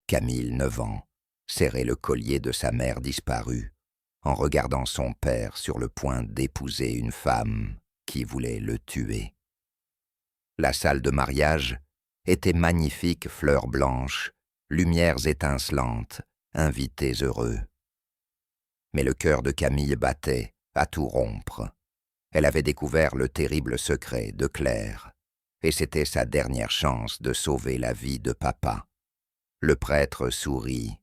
Camille, 9 ans, serrait le collier de sa mère disparue, en regardant son père sur le point d'épouser une femme qui voulait le tuer. La salle de mariage était magnifique, fleurs blanches, lumières étincelantes, invités heureux. Mais le cœur de Camille battait à tout rompre. Elle avait découvert le terrible secret de Claire, et c'était sa dernière chance de sauver la vie de papa. Le prêtre sourit.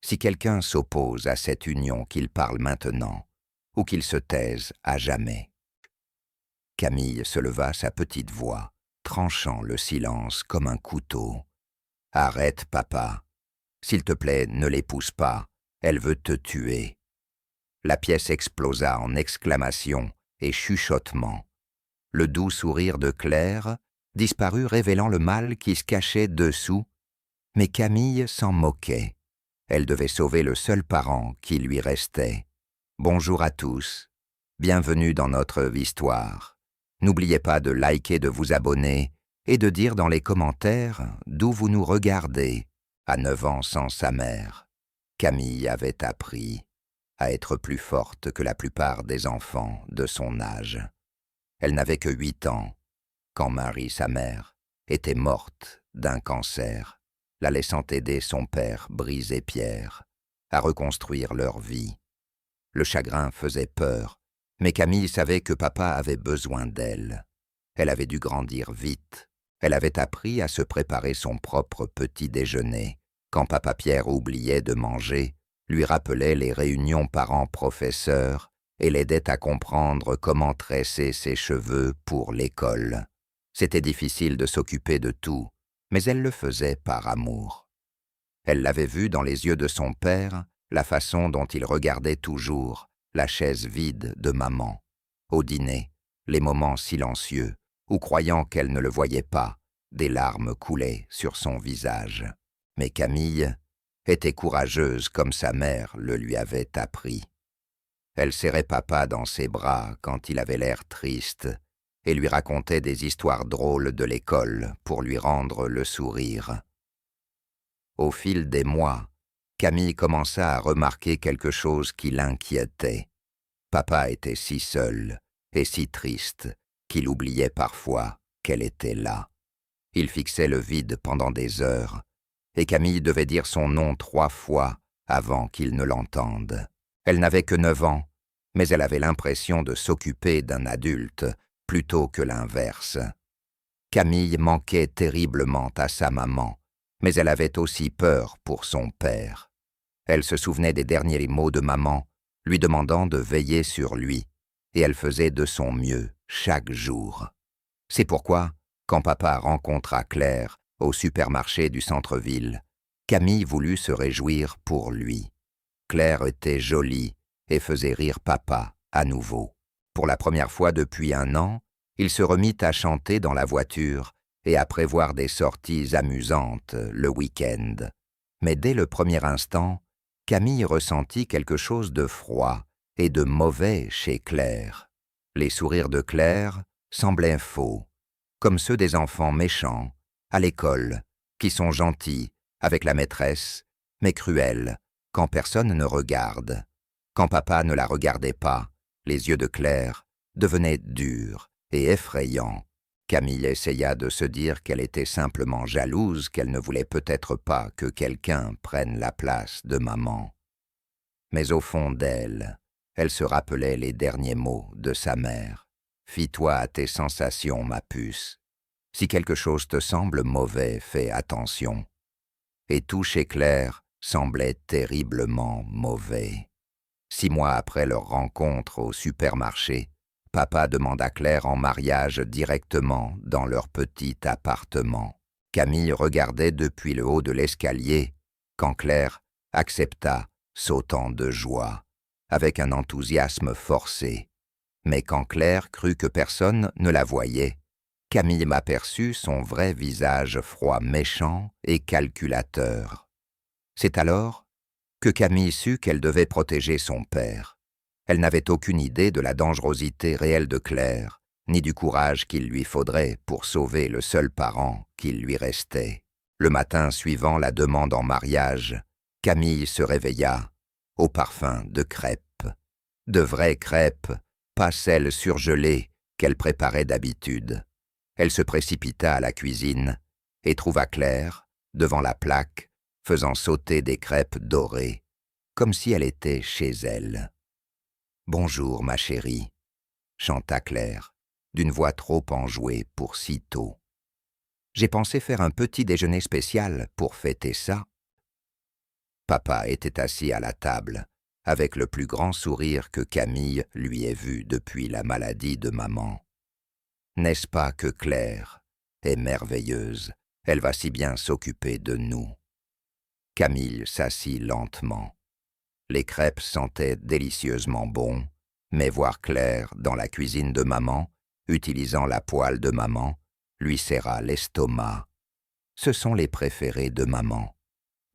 Si quelqu'un s'oppose à cette union, qu'il parle maintenant, ou qu'il se taise à jamais. Camille se leva sa petite voix, tranchant le silence comme un couteau. « Arrête, papa. S'il te plaît, ne l'épouse pas. Elle veut te tuer. » La pièce explosa en exclamations et chuchotements. Le doux sourire de Claire disparut, révélant le mal qui se cachait dessous, mais Camille s'en moquait. Elle devait sauver le seul parent qui lui restait. « Bonjour à tous. Bienvenue dans notre histoire. N'oubliez pas de liker, de vous abonner et de dire dans les commentaires d'où vous nous regardez. » À 9 ans sans sa mère, Camille avait appris à être plus forte que la plupart des enfants de son âge. Elle n'avait que 8 ans quand Marie, sa mère, était morte d'un cancer, la laissant aider son père briser pierre à reconstruire leur vie. Le chagrin faisait peur, mais Camille savait que papa avait besoin d'elle. Elle avait dû grandir vite. Elle avait appris à se préparer son propre petit déjeuner. Quand papa Pierre oubliait de manger, lui rappelait les réunions parents-professeurs et l'aidait à comprendre comment tresser ses cheveux pour l'école. C'était difficile de s'occuper de tout, mais elle le faisait par amour. Elle l'avait vu dans les yeux de son père, la façon dont il regardait toujours la chaise vide de maman. Au dîner, les moments silencieux, où croyant qu'elle ne le voyait pas, des larmes coulaient sur son visage. Mais Camille était courageuse comme sa mère le lui avait appris. Elle serrait papa dans ses bras quand il avait l'air triste et lui racontait des histoires drôles de l'école pour lui rendre le sourire. Au fil des mois, Camille commença à remarquer quelque chose qui l'inquiétait. Papa était si seul et si triste qu'il oubliait parfois qu'elle était là. Il fixait le vide pendant des heures, et Camille devait dire son nom 3 fois avant qu'il ne l'entende. Elle n'avait que 9 ans, mais elle avait l'impression de s'occuper d'un adulte plutôt que l'inverse. Camille manquait terriblement à sa maman, mais elle avait aussi peur pour son père. Elle se souvenait des derniers mots de maman, lui demandant de veiller sur lui, et elle faisait de son mieux chaque jour. C'est pourquoi, quand papa rencontra Claire au supermarché du centre-ville, Camille voulut se réjouir pour lui. Claire était jolie et faisait rire papa à nouveau. Pour la première fois depuis 1 an, il se remit à chanter dans la voiture et à prévoir des sorties amusantes le week-end. Mais dès le premier instant, Camille ressentit quelque chose de froid et de mauvais chez Claire. Les sourires de Claire semblaient faux, comme ceux des enfants méchants, à l'école, qui sont gentils avec la maîtresse, mais cruels quand personne ne regarde. Quand papa ne la regardait pas, les yeux de Claire devenaient durs et effrayants. Camille essaya de se dire qu'elle était simplement jalouse, qu'elle ne voulait peut-être pas que quelqu'un prenne la place de maman. Mais au fond d'elle, elle se rappelait les derniers mots de sa mère. « Fie-toi à tes sensations, ma puce. Si quelque chose te semble mauvais, fais attention. » Et tout chez Claire semblait terriblement mauvais. 6 mois après leur rencontre au supermarché, papa demanda Claire en mariage directement dans leur petit appartement. Camille regardait depuis le haut de l'escalier quand Claire accepta, sautant de joie, avec un enthousiasme forcé. Mais quand Claire crut que personne ne la voyait, Camille m'aperçut son vrai visage froid, méchant et calculateur. C'est alors que Camille sut qu'elle devait protéger son père. Elle n'avait aucune idée de la dangerosité réelle de Claire, ni du courage qu'il lui faudrait pour sauver le seul parent qu'il lui restait. Le matin suivant la demande en mariage, Camille se réveilla au parfum de crêpes. De vraies crêpes, pas celles surgelées qu'elle préparait d'habitude. Elle se précipita à la cuisine et trouva Claire, devant la plaque, faisant sauter des crêpes dorées, comme si elle était chez elle. « Bonjour, ma chérie », chanta Claire, d'une voix trop enjouée pour si tôt. « J'ai pensé faire un petit déjeuner spécial pour fêter ça. » Papa était assis à la table, avec le plus grand sourire que Camille lui ait vu depuis la maladie de maman. N'est-ce pas que Claire est merveilleuse, elle va si bien s'occuper de nous. Camille s'assit lentement. Les crêpes sentaient délicieusement bon, mais voir Claire dans la cuisine de maman, utilisant la poêle de maman, lui serra l'estomac. « Ce sont les préférés de maman »,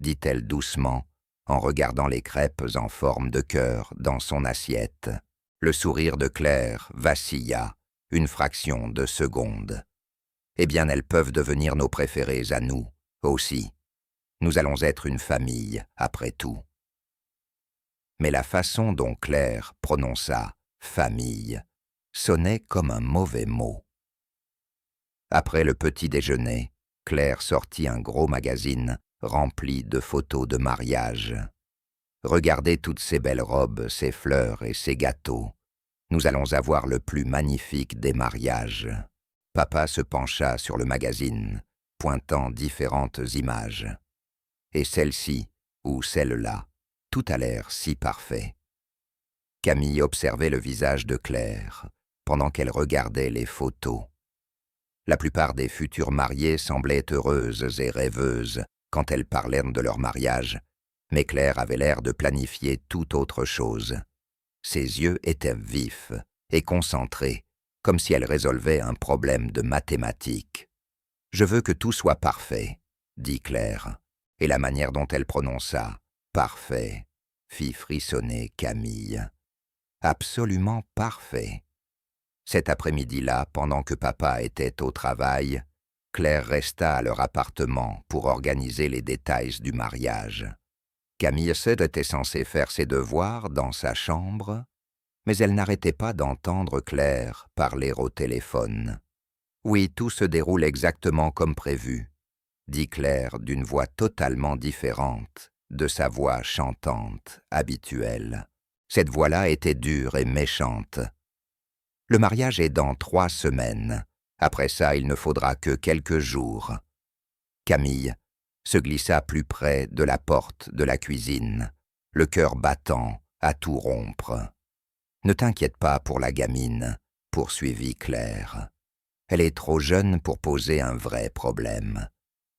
dit-elle doucement, en regardant les crêpes en forme de cœur dans son assiette. Le sourire de Claire vacilla une fraction de seconde. « Eh bien, elles peuvent devenir nos préférées à nous, aussi. Nous allons être une famille, après tout. » Mais la façon dont Claire prononça « famille » sonnait comme un mauvais mot. Après le petit déjeuner, Claire sortit un gros magazine rempli de photos de mariage. « Regardez toutes ces belles robes, ces fleurs et ces gâteaux. Nous allons avoir le plus magnifique des mariages. » Papa se pencha sur le magazine, pointant différentes images. Et celle-ci, ou celle-là, tout a l'air si parfait. Camille observait le visage de Claire, pendant qu'elle regardait les photos. La plupart des futures mariées semblaient heureuses et rêveuses quand elles parlaient de leur mariage, mais Claire avait l'air de planifier tout autre chose. Ses yeux étaient vifs et concentrés, comme si elle résolvait un problème de mathématiques. « Je veux que tout soit parfait », dit Claire, et la manière dont elle prononça « parfait » fit frissonner Camille. « Absolument parfait ». Cet après-midi-là, pendant que papa était au travail, Claire resta à leur appartement pour organiser les détails du mariage. Camille était censée faire ses devoirs dans sa chambre, mais elle n'arrêtait pas d'entendre Claire parler au téléphone. « Oui, tout se déroule exactement comme prévu », dit Claire d'une voix totalement différente de sa voix chantante habituelle. Cette voix-là était dure et méchante. « Le mariage est dans 3 semaines. Après ça, il ne faudra que quelques jours. » Camille se glissa plus près de la porte de la cuisine, le cœur battant à tout rompre. « Ne t'inquiète pas pour la gamine, » poursuivit Claire. « Elle est trop jeune pour poser un vrai problème.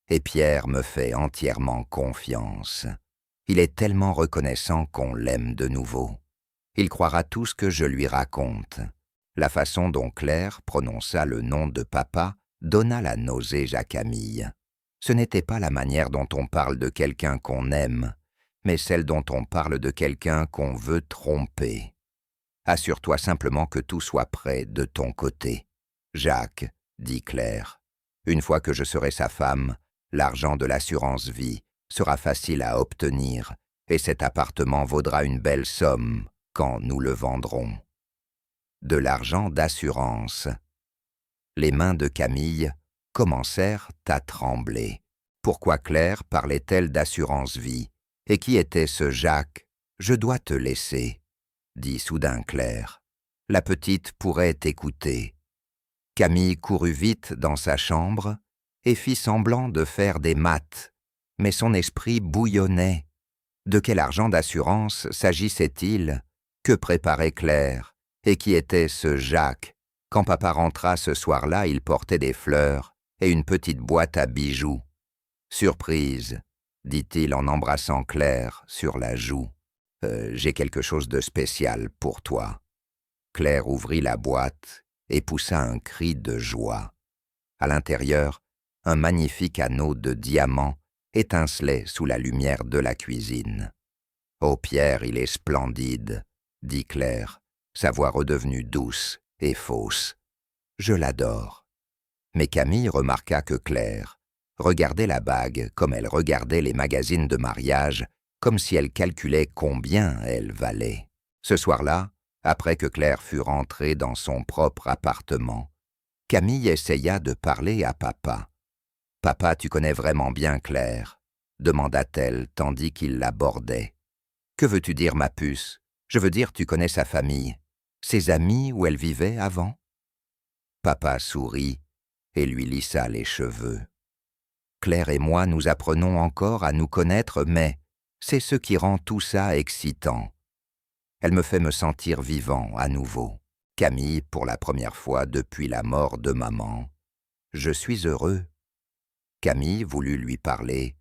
Et Pierre me fait entièrement confiance. Il est tellement reconnaissant qu'on l'aime de nouveau. Il croira tout ce que je lui raconte. » La façon dont Claire prononça le nom de papa donna la nausée à Camille. Ce n'était pas la manière dont on parle de quelqu'un qu'on aime, mais celle dont on parle de quelqu'un qu'on veut tromper. Assure-toi simplement que tout soit prêt de ton côté. « Jacques, » dit Claire, « une fois que je serai sa femme, l'argent de l'assurance vie sera facile à obtenir et cet appartement vaudra une belle somme quand nous le vendrons. » De l'argent d'assurance. Les mains de Camille commencèrent à trembler. Pourquoi Claire parlait-elle d'assurance vie? Et qui était ce Jacques? « Je dois te laisser, » dit soudain Claire. La petite pourrait t'écouter. Camille courut vite dans sa chambre et fit semblant de faire des maths, mais son esprit bouillonnait. De quel argent d'assurance s'agissait-il? Que préparait Claire? Et qui était ce Jacques? Quand papa rentra ce soir-là, il portait des fleurs et une petite boîte à bijoux. « Surprise », dit-il en embrassant Claire sur la joue. « J'ai quelque chose de spécial pour toi. » Claire ouvrit la boîte et poussa un cri de joie. À l'intérieur, un magnifique anneau de diamants étincelait sous la lumière de la cuisine. « Oh Pierre, il est splendide », dit Claire, sa voix redevenue douce et fausse. « Je l'adore. » Mais Camille remarqua que Claire regardait la bague comme elle regardait les magazines de mariage, comme si elle calculait combien elle valait. Ce soir-là, après que Claire fut rentrée dans son propre appartement, Camille essaya de parler à papa. « Papa, tu connais vraiment bien Claire ?» demanda-t-elle tandis qu'il l'abordait. « Que veux-tu dire, ma puce? Je veux dire, tu connais sa famille, ses amis où elle vivait avant ?» Papa sourit et lui lissa les cheveux. « Claire et moi, nous apprenons encore à nous connaître, mais c'est ce qui rend tout ça excitant. Elle me fait me sentir vivant à nouveau. Camille, pour la première fois depuis la mort de maman. Je suis heureux. » Camille voulut lui parler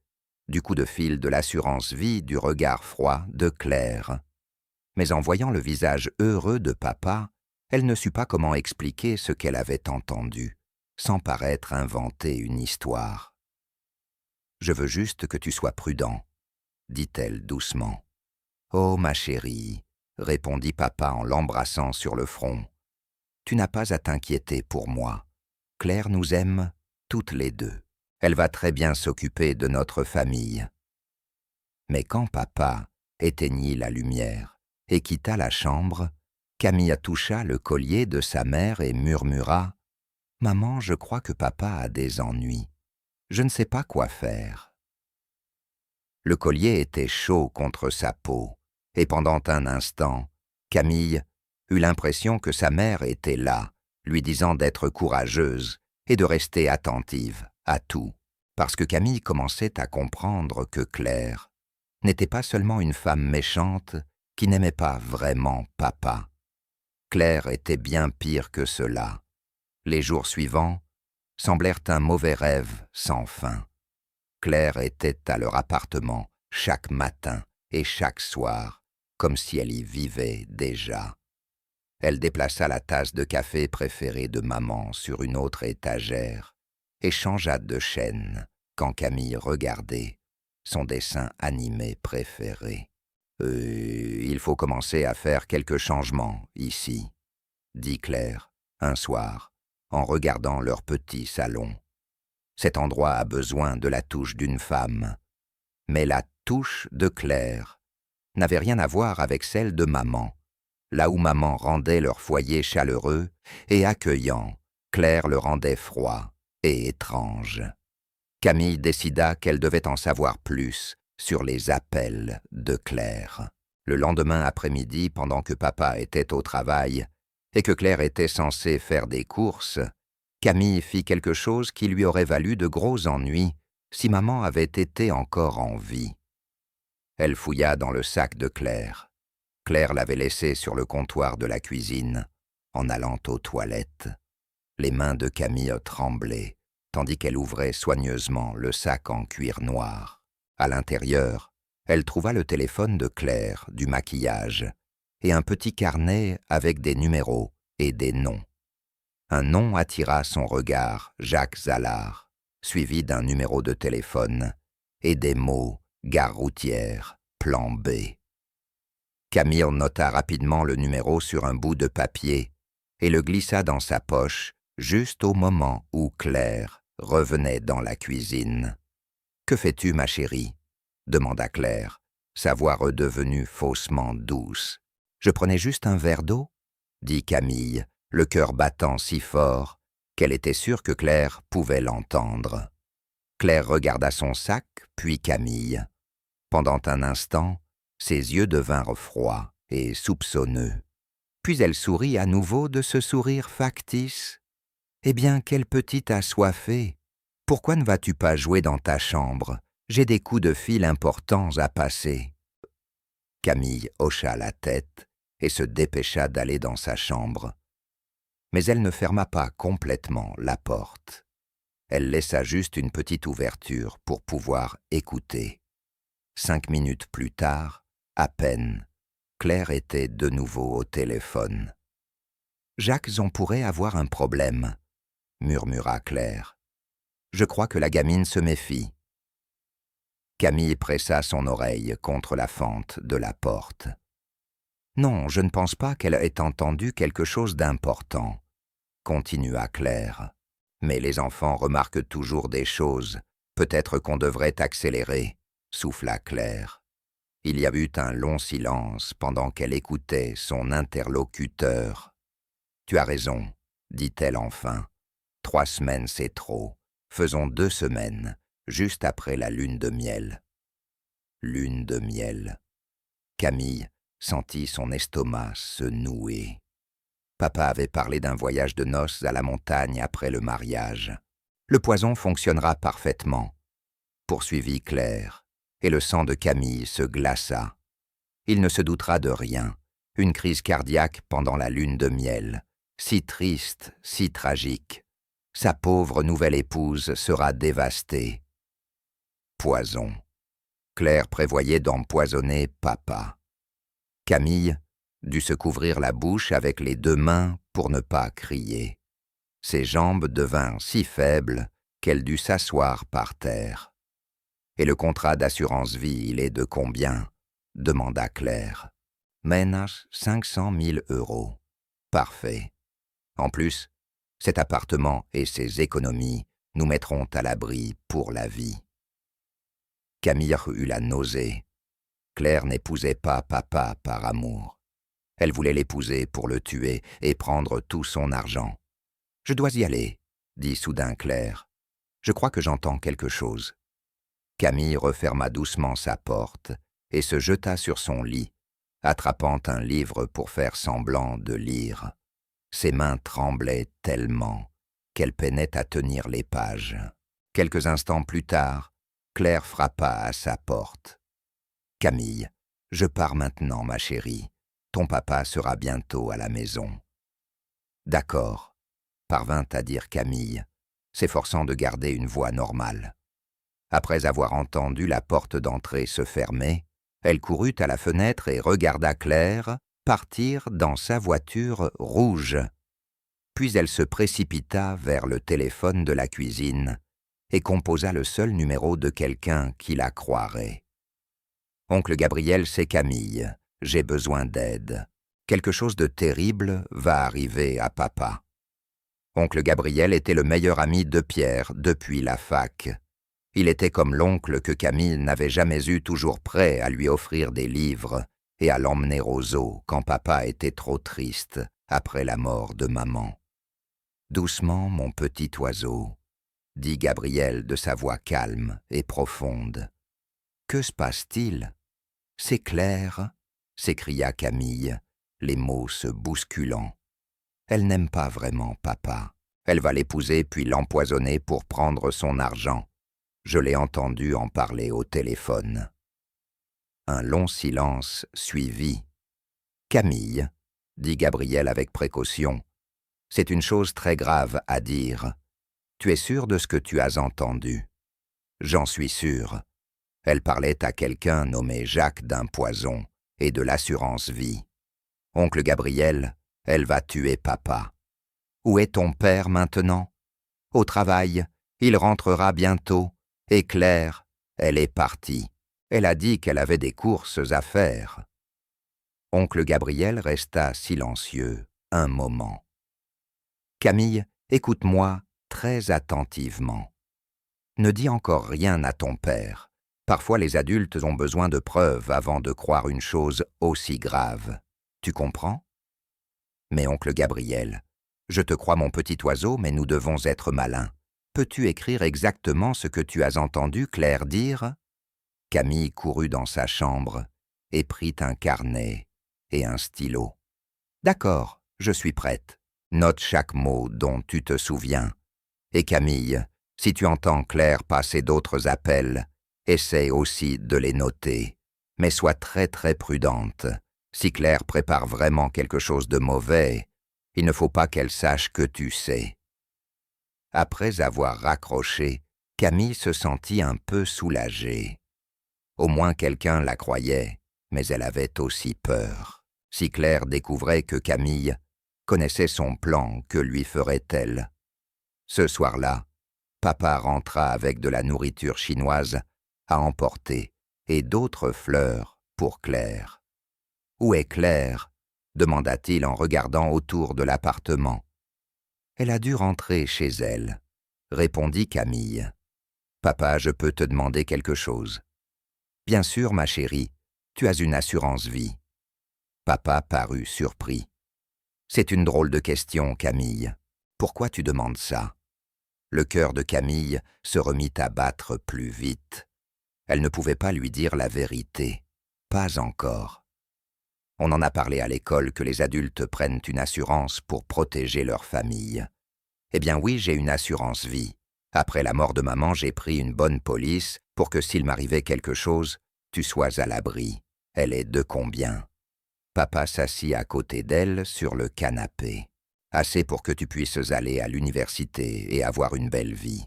du coup de fil de l'assurance vie, du regard froid de Claire. Mais en voyant le visage heureux de papa, elle ne sut pas comment expliquer ce qu'elle avait entendu, sans paraître inventer une histoire. « Je veux juste que tu sois prudent, » dit-elle doucement. « Oh, ma chérie, » répondit papa en l'embrassant sur le front. « Tu n'as pas à t'inquiéter pour moi. Claire nous aime toutes les deux. Elle va très bien s'occuper de notre famille. » Mais quand papa éteignit la lumière et quitta la chambre, Camille toucha le collier de sa mère et murmura « Maman, je crois que papa a des ennuis. Je ne sais pas quoi faire. » Le collier était chaud contre sa peau, et pendant un instant, Camille eut l'impression que sa mère était là, lui disant d'être courageuse et de rester attentive à tout, parce que Camille commençait à comprendre que Claire n'était pas seulement une femme méchante qui n'aimait pas vraiment papa. Claire était bien pire que cela. Les jours suivants semblèrent un mauvais rêve sans fin. Claire était à leur appartement chaque matin et chaque soir, comme si elle y vivait déjà. Elle déplaça la tasse de café préférée de maman sur une autre étagère et changea de chaîne quand Camille regardait son dessin animé préféré. « Il faut commencer à faire quelques changements ici, » dit Claire un soir en regardant leur petit salon. « Cet endroit a besoin de la touche d'une femme. » Mais la touche de Claire n'avait rien à voir avec celle de maman. Là où maman rendait leur foyer chaleureux et accueillant, Claire le rendait froid et étrange. Camille décida qu'elle devait en savoir plus sur les appels de Claire. Le lendemain après-midi, pendant que papa était au travail et que Claire était censée faire des courses, Camille fit quelque chose qui lui aurait valu de gros ennuis si maman avait été encore en vie. Elle fouilla dans le sac de Claire. Claire l'avait laissé sur le comptoir de la cuisine, en allant aux toilettes. Les mains de Camille tremblaient, tandis qu'elle ouvrait soigneusement le sac en cuir noir. À l'intérieur, elle trouva le téléphone de Claire, du maquillage, et un petit carnet avec des numéros et des noms. Un nom attira son regard, Jacques Zallard, suivi d'un numéro de téléphone, et des mots, gare routière, plan B. Camille nota rapidement le numéro sur un bout de papier et le glissa dans sa poche juste au moment où Claire revenait dans la cuisine. « Que fais-tu, ma chérie ?» demanda Claire, sa voix redevenue faussement douce. « Je prenais juste un verre d'eau ?» dit Camille, le cœur battant si fort qu'elle était sûre que Claire pouvait l'entendre. Claire regarda son sac, puis Camille. Pendant un instant, ses yeux devinrent froids et soupçonneux. Puis elle sourit à nouveau de ce sourire factice. « Eh bien, quelle petite assoiffée! Pourquoi ne vas-tu pas jouer dans ta chambre? J'ai des coups de fil importants à passer. » Camille hocha la tête et se dépêcha d'aller dans sa chambre. Mais elle ne ferma pas complètement la porte. Elle laissa juste une petite ouverture pour pouvoir écouter. 5 minutes plus tard, à peine, Claire était de nouveau au téléphone. « Jacques, on pourrait avoir un problème, » murmura Claire. « Je crois que la gamine se méfie. » Camille pressa son oreille contre la fente de la porte. « Non, je ne pense pas qu'elle ait entendu quelque chose d'important, » continua Claire. « Mais les enfants remarquent toujours des choses Peut-être qu'on devrait accélérer, souffla Claire. Il y a eu un long silence pendant qu'elle écoutait son interlocuteur. « Tu as raison, dit-elle enfin. 3 semaines, c'est trop. Faisons 2 semaines, juste après la lune de miel. » Lune de miel. Camille sentit son estomac se nouer. Papa avait parlé d'un voyage de noces à la montagne après le mariage. « Le poison fonctionnera parfaitement, » poursuivit Claire, et le sang de Camille se glaça. Il ne se doutera de rien. Une crise cardiaque pendant la lune de miel. Si triste, si tragique. Sa pauvre nouvelle épouse sera dévastée. Poison. Claire prévoyait d'empoisonner papa. Camille dut se couvrir la bouche avec les 2 mains pour ne pas crier. Ses jambes devinrent si faibles qu'elle dut s'asseoir par terre. « Et le contrat d'assurance vie, il est de combien ?» demanda Claire. « Menas 500 000 €. Parfait. En plus, cet appartement et ses économies nous mettront à l'abri pour la vie. » Camille eut la nausée. Claire n'épousait pas papa par amour. Elle voulait l'épouser pour le tuer et prendre tout son argent. « Je dois y aller, » dit soudain Claire. « Je crois que j'entends quelque chose. » Camille referma doucement sa porte et se jeta sur son lit, attrapant un livre pour faire semblant de lire. Ses mains tremblaient tellement qu'elle peinait à tenir les pages. Quelques instants plus tard, Claire frappa à sa porte. « Camille, je pars maintenant, ma chérie. Ton papa sera bientôt à la maison. »« D'accord, » parvint à dire Camille, s'efforçant de garder une voix normale. Après avoir entendu la porte d'entrée se fermer, elle courut à la fenêtre et regarda Claire partir dans sa voiture rouge. Puis elle se précipita vers le téléphone de la cuisine et composa le seul numéro de quelqu'un qui la croirait. « Oncle Gabriel, c'est Camille. J'ai besoin d'aide. Quelque chose de terrible va arriver à papa. » Oncle Gabriel était le meilleur ami de Pierre depuis la fac. Il était comme l'oncle que Camille n'avait jamais eu, toujours prêt à lui offrir des livres et à l'emmener au zoo quand papa était trop triste après la mort de maman. « Doucement, mon petit oiseau, » dit Gabriel de sa voix calme et profonde. « Que se passe-t-il ? C'est Claire ?» s'écria Camille, les mots se bousculant. « Elle n'aime pas vraiment papa. Elle va l'épouser puis l'empoisonner pour prendre son argent. Je l'ai entendu en parler au téléphone. » Un long silence suivit. « Camille, » dit Gabriel avec précaution, « c'est une chose très grave à dire. Tu es sûre de ce que tu as entendu ? » ?»« J'en suis sûr. Elle parlait à quelqu'un nommé Jacques d'un poison et de l'assurance vie. Oncle Gabriel, elle va tuer papa. Où est ton père maintenant ? Au travail, il rentrera bientôt. Et Claire, elle est partie. Elle a dit qu'elle avait des courses à faire. » Oncle Gabriel resta silencieux un moment. « Camille, écoute-moi très attentivement. Ne dis encore rien à ton père. Parfois les adultes ont besoin de preuves avant de croire une chose aussi grave. Tu comprends ? » ?»« Mais oncle Gabriel, je te crois mon petit oiseau, mais nous devons être malins. Peux-tu écrire exactement ce que tu as entendu Claire dire ?» Camille courut dans sa chambre et prit un carnet et un stylo. « D'accord, je suis prête. Note chaque mot dont tu te souviens. Et Camille, si tu entends Claire passer d'autres appels, essaie aussi de les noter. Mais sois très très prudente. Si Claire prépare vraiment quelque chose de mauvais, il ne faut pas qu'elle sache que tu sais. » Après avoir raccroché, Camille se sentit un peu soulagée. Au moins quelqu'un la croyait, mais elle avait aussi peur. Si Claire découvrait que Camille connaissait son plan, que lui ferait-elle ? Ce soir-là, papa rentra avec de la nourriture chinoise à emporter et d'autres fleurs pour Claire. « Où est Claire ? » demanda-t-il en regardant autour de l'appartement. « Elle a dû rentrer chez elle, » répondit Camille. Papa, je peux te demander quelque chose. Bien sûr, ma chérie, tu as une assurance vie. Papa parut surpris. C'est une drôle de question, Camille. Pourquoi tu demandes ça? Le cœur de Camille se remit à battre plus vite. Elle ne pouvait pas lui dire la vérité. Pas encore. On en a parlé à l'école que les adultes prennent une assurance pour protéger leur famille. Eh bien oui, j'ai une assurance vie. Après la mort de maman, j'ai pris une bonne police pour que s'il m'arrivait quelque chose, tu sois à l'abri. Elle est de combien? Papa s'assit à côté d'elle sur le canapé. Assez pour que tu puisses aller à l'université et avoir une belle vie.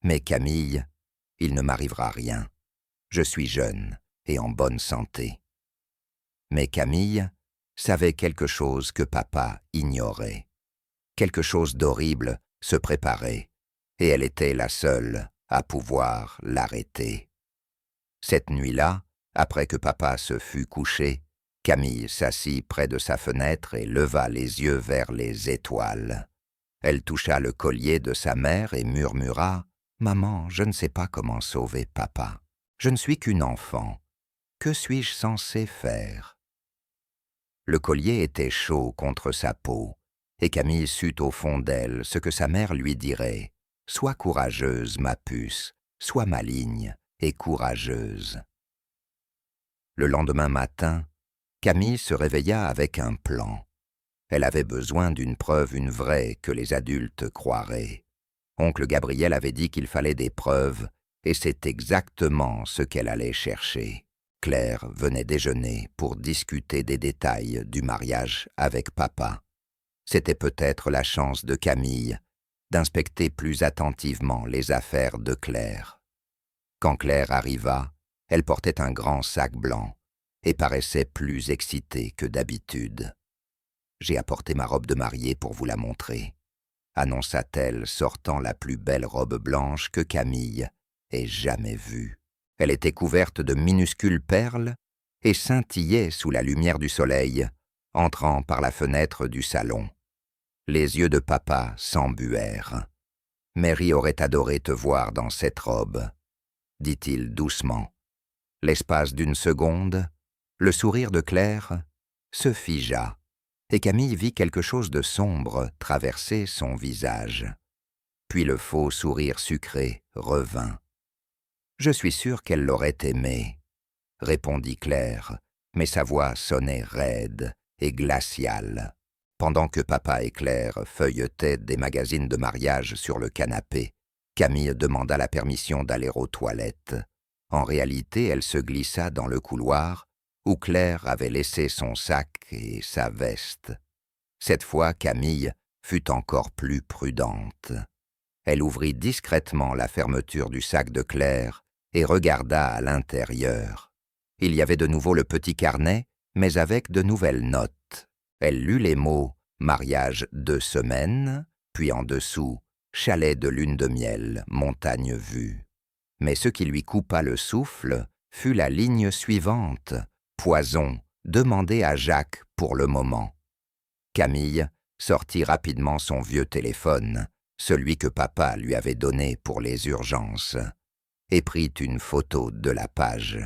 Mais Camille, il ne m'arrivera rien. Je suis jeune et en bonne santé. Mais Camille savait quelque chose que papa ignorait. Quelque chose d'horrible se préparait, et elle était la seule à pouvoir l'arrêter. Cette nuit-là, après que papa se fut couché, Camille s'assit près de sa fenêtre et leva les yeux vers les étoiles. Elle toucha le collier de sa mère et murmura « Maman, je ne sais pas comment sauver papa. Je ne suis qu'une enfant. Que suis-je censée faire ?» Le collier était chaud contre sa peau, et Camille sut au fond d'elle ce que sa mère lui dirait « Sois courageuse, ma puce, sois maligne et courageuse. » Le lendemain matin, Camille se réveilla avec un plan. Elle avait besoin d'une preuve, une vraie, que les adultes croiraient. Oncle Gabriel avait dit qu'il fallait des preuves, et c'est exactement ce qu'elle allait chercher. Claire venait déjeuner pour discuter des détails du mariage avec papa. C'était peut-être la chance de Camille d'inspecter plus attentivement les affaires de Claire. Quand Claire arriva, elle portait un grand sac blanc et paraissait plus excitée que d'habitude. « J'ai apporté ma robe de mariée pour vous la montrer », annonça-t-elle, sortant la plus belle robe blanche que Camille ait jamais vue. Elle était couverte de minuscules perles et scintillait sous la lumière du soleil, entrant par la fenêtre du salon. Les yeux de papa s'embuèrent. « Mary aurait adoré te voir dans cette robe, » dit-il doucement. L'espace d'une seconde, le sourire de Claire se figea, et Camille vit quelque chose de sombre traverser son visage. Puis le faux sourire sucré revint. « Je suis sûre qu'elle l'aurait aimé, » répondit Claire, mais sa voix sonnait raide et glaciale. Pendant que papa et Claire feuilletaient des magazines de mariage sur le canapé, Camille demanda la permission d'aller aux toilettes. En réalité, elle se glissa dans le couloir où Claire avait laissé son sac et sa veste. Cette fois, Camille fut encore plus prudente. Elle ouvrit discrètement la fermeture du sac de Claire et regarda à l'intérieur. Il y avait de nouveau le petit carnet, mais avec de nouvelles notes. Elle lut les mots « mariage 2 semaines », puis en dessous « chalet de lune de miel, montagne vue ». Mais ce qui lui coupa le souffle fut la ligne suivante « poison, demandez à Jacques pour le moment ». Camille sortit rapidement son vieux téléphone, celui que papa lui avait donné pour les urgences, et prit une photo de la page.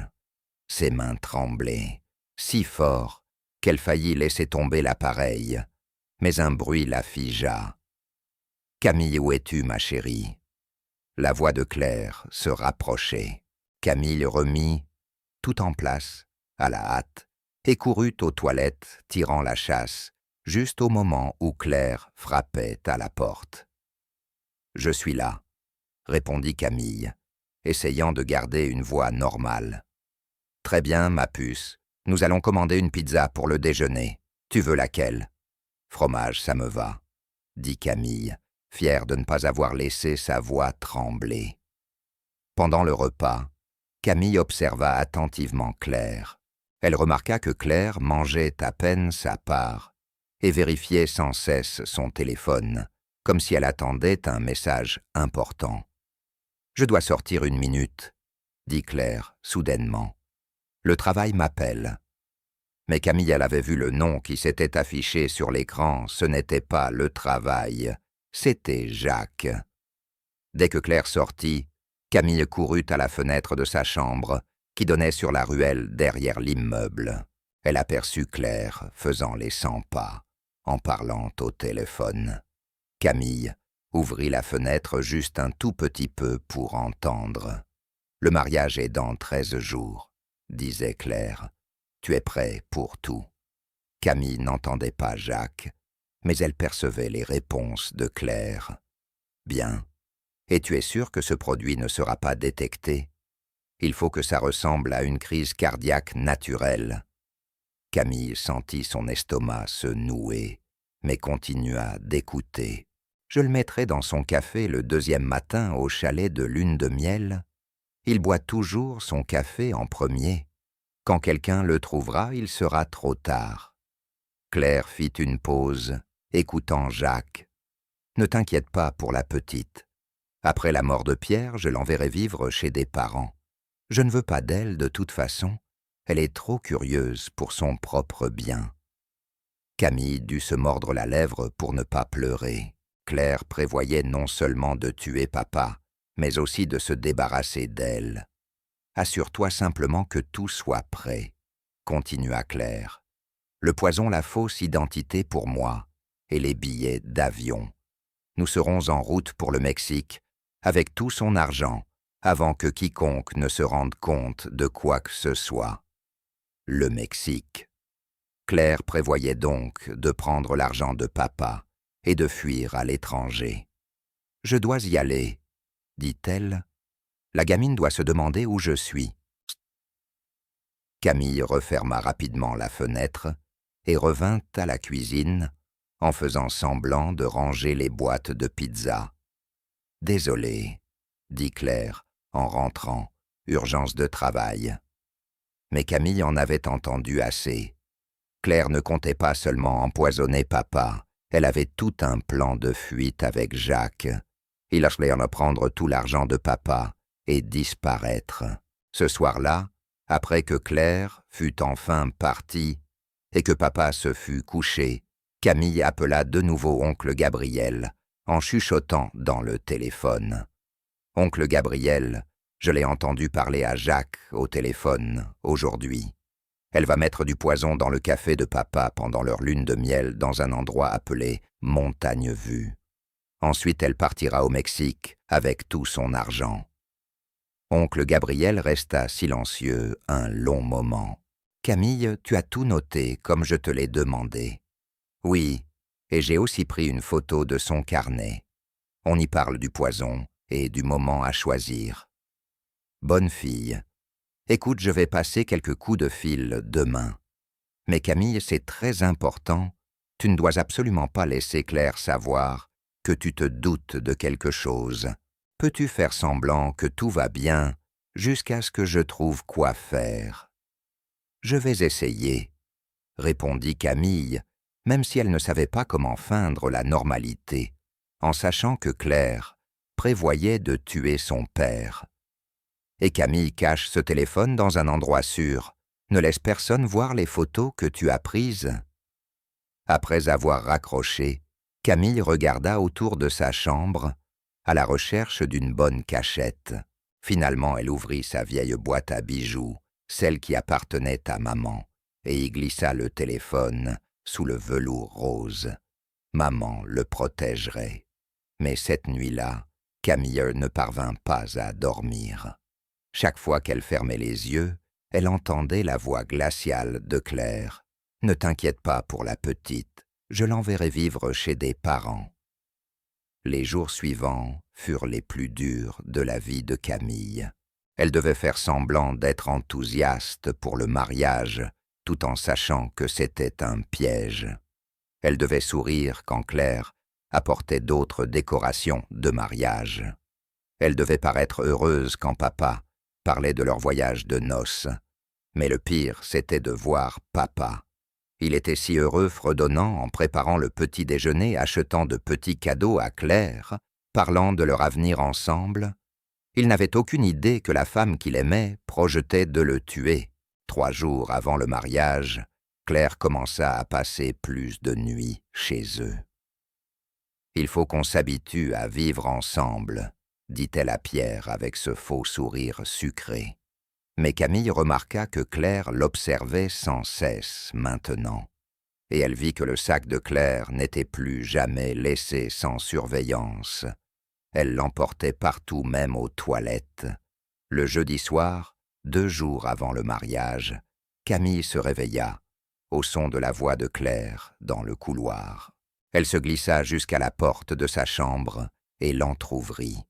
Ses mains tremblaient, si fort qu'elle faillit laisser tomber l'appareil, mais un bruit la figea. « Camille, où es-tu, ma chérie ?» La voix de Claire se rapprochait. Camille remit tout en place, à la hâte, et courut aux toilettes, tirant la chasse, juste au moment où Claire frappait à la porte. « Je suis là, » répondit Camille, essayant de garder une voix normale. « Très bien, ma puce, nous allons commander une pizza pour le déjeuner. Tu veux laquelle ? » « Fromage, ça me va, » dit Camille, fière de ne pas avoir laissé sa voix trembler. Pendant le repas, Camille observa attentivement Claire. Elle remarqua que Claire mangeait à peine sa part et vérifiait sans cesse son téléphone, comme si elle attendait un message important. « Je dois sortir 1 minute, » dit Claire soudainement. « Le travail m'appelle. » Mais Camille, elle avait vu le nom qui s'était affiché sur l'écran, ce n'était pas le travail, c'était Jacques. Dès que Claire sortit, Camille courut à la fenêtre de sa chambre, qui donnait sur la ruelle derrière l'immeuble. Elle aperçut Claire faisant les 100 pas, en parlant au téléphone. Camille ouvrit la fenêtre juste un tout petit peu pour entendre. « Le mariage est dans 13 jours, disait Claire. Tu es prêt pour tout. » Camille n'entendait pas Jacques, mais elle percevait les réponses de Claire. « Bien. Et tu es sûr que ce produit ne sera pas détecté? Il faut que ça ressemble à une crise cardiaque naturelle. » Camille sentit son estomac se nouer, mais continua d'écouter. « Je le mettrai dans son café le 2e matin au chalet de lune de miel. Il boit toujours son café en premier. Quand quelqu'un le trouvera, il sera trop tard. » Claire fit une pause, écoutant Jacques. « Ne t'inquiète pas pour la petite. Après la mort de Pierre, je l'enverrai vivre chez des parents. Je ne veux pas d'elle de toute façon. Elle est trop curieuse pour son propre bien. » Camille dut se mordre la lèvre pour ne pas pleurer. Claire prévoyait non seulement de tuer papa, mais aussi de se débarrasser d'elle. « Assure-toi simplement que tout soit prêt, » continua Claire. « Le poison, la fausse identité pour moi, et les billets d'avion. Nous serons en route pour le Mexique, avec tout son argent, avant que quiconque ne se rende compte de quoi que ce soit. » Le Mexique. Claire prévoyait donc de prendre l'argent de papa et de fuir à l'étranger. « Je dois y aller, » dit-elle. « La gamine doit se demander où je suis. » Camille referma rapidement la fenêtre et revint à la cuisine en faisant semblant de ranger les boîtes de pizza. « Désolée, » dit Claire en rentrant, urgence de travail. Mais Camille en avait entendu assez. Claire ne comptait pas seulement empoisonner papa, elle avait tout un plan de fuite avec Jacques. Il allait en prendre tout l'argent de papa et disparaître. Ce soir-là, après que Claire fut enfin partie et que papa se fut couché, Camille appela de nouveau oncle Gabriel, en chuchotant dans le téléphone. « Oncle Gabriel, je l'ai entendu parler à Jacques au téléphone aujourd'hui. Elle va mettre du poison dans le café de papa pendant leur lune de miel dans un endroit appelé Montagne Vue. Ensuite, elle partira au Mexique avec tout son argent. » Oncle Gabriel resta silencieux un long moment. « Camille, tu as tout noté comme je te l'ai demandé. »« Oui, et j'ai aussi pris une photo de son carnet. On y parle du poison et du moment à choisir. Bonne fille. Écoute, je vais passer quelques coups de fil demain. Mais Camille, c'est très important. Tu ne dois absolument pas laisser Claire savoir que tu te doutes de quelque chose. Peux-tu faire semblant que tout va bien jusqu'à ce que je trouve quoi faire? » « Je vais essayer, » répondit Camille, même si elle ne savait pas comment feindre la normalité, en sachant que Claire prévoyait de tuer son père. « Et Camille, cache ce téléphone dans un endroit sûr. Ne laisse personne voir les photos que tu as prises. » Après avoir raccroché, Camille regarda autour de sa chambre, à la recherche d'une bonne cachette. Finalement, elle ouvrit sa vieille boîte à bijoux, celle qui appartenait à maman, et y glissa le téléphone sous le velours rose. Maman le protégerait. Mais cette nuit-là, Camille ne parvint pas à dormir. Chaque fois qu'elle fermait les yeux, elle entendait la voix glaciale de Claire. « Ne t'inquiète pas pour la petite, je l'enverrai vivre chez des parents. » Les jours suivants furent les plus durs de la vie de Camille. Elle devait faire semblant d'être enthousiaste pour le mariage, tout en sachant que c'était un piège. Elle devait sourire quand Claire apportait d'autres décorations de mariage. Elle devait paraître heureuse quand papa parlait de leur voyage de noces. Mais le pire, c'était de voir papa. Il était si heureux fredonnant en préparant le petit déjeuner, achetant de petits cadeaux à Claire, parlant de leur avenir ensemble. Il n'avait aucune idée que la femme qu'il aimait projetait de le tuer. 3 jours avant le mariage, Claire commença à passer plus de nuits chez eux. « Il faut qu'on s'habitue à vivre ensemble, » dit-elle à Pierre avec ce faux sourire sucré. Mais Camille remarqua que Claire l'observait sans cesse maintenant, et elle vit que le sac de Claire n'était plus jamais laissé sans surveillance. Elle l'emportait partout, même aux toilettes. Le jeudi soir, 2 jours avant le mariage, Camille se réveilla, au son de la voix de Claire dans le couloir. Elle se glissa jusqu'à la porte de sa chambre et l'entr'ouvrit.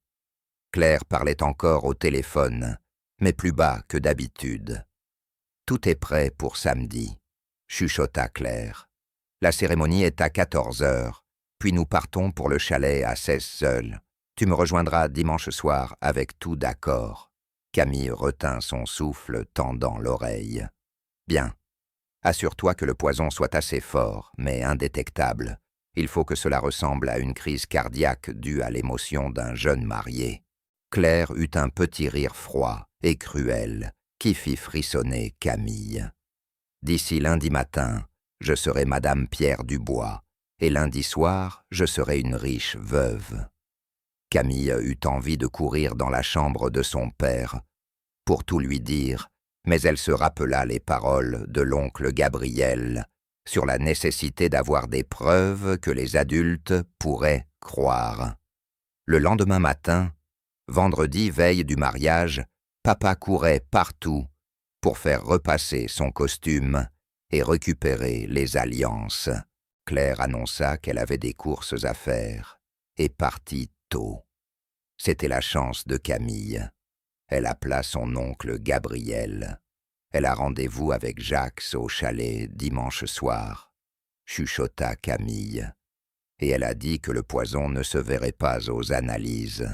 Claire parlait encore au téléphone, mais plus bas que d'habitude. « Tout est prêt pour samedi », chuchota Claire. « La cérémonie est à 14 heures, puis nous partons pour le chalet à 16 seuls. Tu me rejoindras dimanche soir avec tout d'accord. » Camille retint son souffle, tendant l'oreille. « Bien. Assure-toi que le poison soit assez fort, mais indétectable. Il faut que cela ressemble à une crise cardiaque due à l'émotion d'un jeune marié. » Claire eut un petit rire froid et cruel qui fit frissonner Camille. « D'ici lundi matin, je serai Madame Pierre Dubois, et lundi soir, je serai une riche veuve. » Camille eut envie de courir dans la chambre de son père pour tout lui dire, mais elle se rappela les paroles de l'oncle Gabriel sur la nécessité d'avoir des preuves que les adultes pourraient croire. Le lendemain matin, vendredi veille du mariage, papa courait partout pour faire repasser son costume et récupérer les alliances. Claire annonça qu'elle avait des courses à faire et partit tôt. C'était la chance de Camille. Elle appela son oncle Gabriel. Elle a rendez-vous avec Jacques au chalet dimanche soir, chuchota Camille. Et elle a dit que le poison ne se verrait pas aux analyses.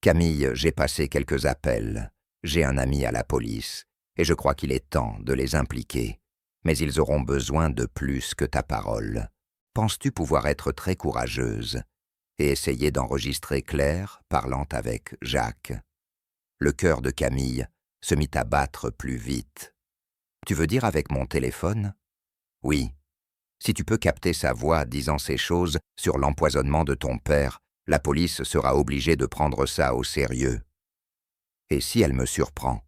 Camille, j'ai passé quelques appels. J'ai un ami à la police, et je crois qu'il est temps de les impliquer. Mais ils auront besoin de plus que ta parole. Penses-tu pouvoir être très courageuse et essayer d'enregistrer Claire parlant avec Jacques? Le cœur de Camille se mit à battre plus vite. « Tu veux dire avec mon téléphone ?»« Oui. Si tu peux capter sa voix disant ces choses sur l'empoisonnement de ton père, la police sera obligée de prendre ça au sérieux. » « Et si elle me surprend ?»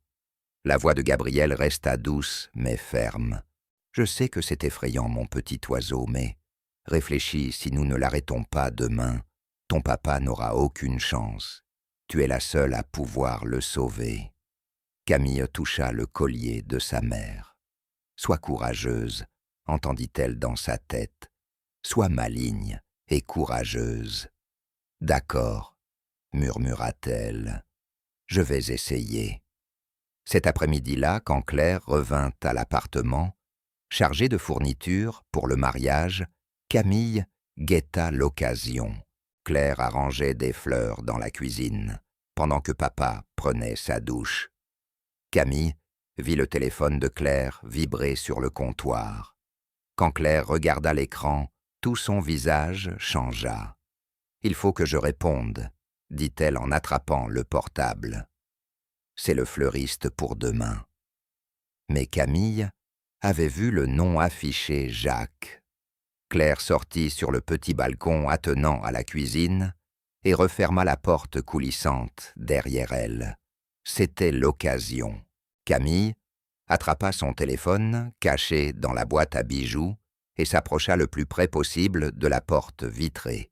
La voix de Gabriel resta douce mais ferme. « Je sais que c'est effrayant, mon petit oiseau, mais réfléchis, si nous ne l'arrêtons pas demain, ton papa n'aura aucune chance. Tu es la seule à pouvoir le sauver. » Camille toucha le collier de sa mère. « Sois courageuse, entendit-elle dans sa tête. Sois maligne et courageuse. »« D'accord, murmura-t-elle. Je vais essayer. » Cet après-midi-là, quand Claire revint à l'appartement, chargée de fournitures pour le mariage, Camille guetta l'occasion. Claire arrangeait des fleurs dans la cuisine, pendant que papa prenait sa douche. Camille vit le téléphone de Claire vibrer sur le comptoir. Quand Claire regarda l'écran, tout son visage changea. « Il faut que je réponde, » dit-elle en attrapant le portable. « C'est le fleuriste pour demain. » Mais Camille avait vu le nom affiché Jacques. Claire sortit sur le petit balcon attenant à la cuisine et referma la porte coulissante derrière elle. C'était l'occasion. Camille attrapa son téléphone, caché dans la boîte à bijoux, et s'approcha le plus près possible de la porte vitrée.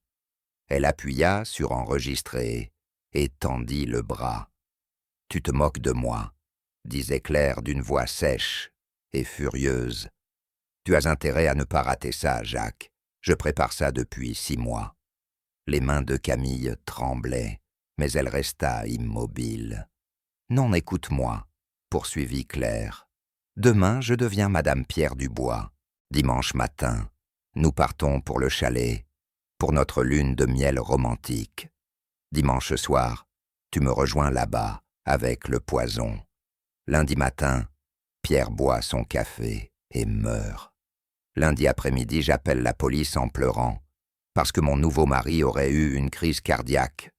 Elle appuya sur « Enregistrer » et tendit le bras. « Tu te moques de moi », disait Claire d'une voix sèche et furieuse. « Tu as intérêt à ne pas rater ça, Jacques. Je prépare ça depuis 6 mois. » Les mains de Camille tremblaient, mais elle resta immobile. « Non, écoute-moi, » poursuivit Claire. « Demain, je deviens Madame Pierre Dubois. Dimanche matin, nous partons pour le chalet, pour notre lune de miel romantique. Dimanche soir, tu me rejoins là-bas, avec le poison. Lundi matin, Pierre boit son café et meurt. Lundi après-midi, j'appelle la police en pleurant, parce que mon nouveau mari aurait eu une crise cardiaque.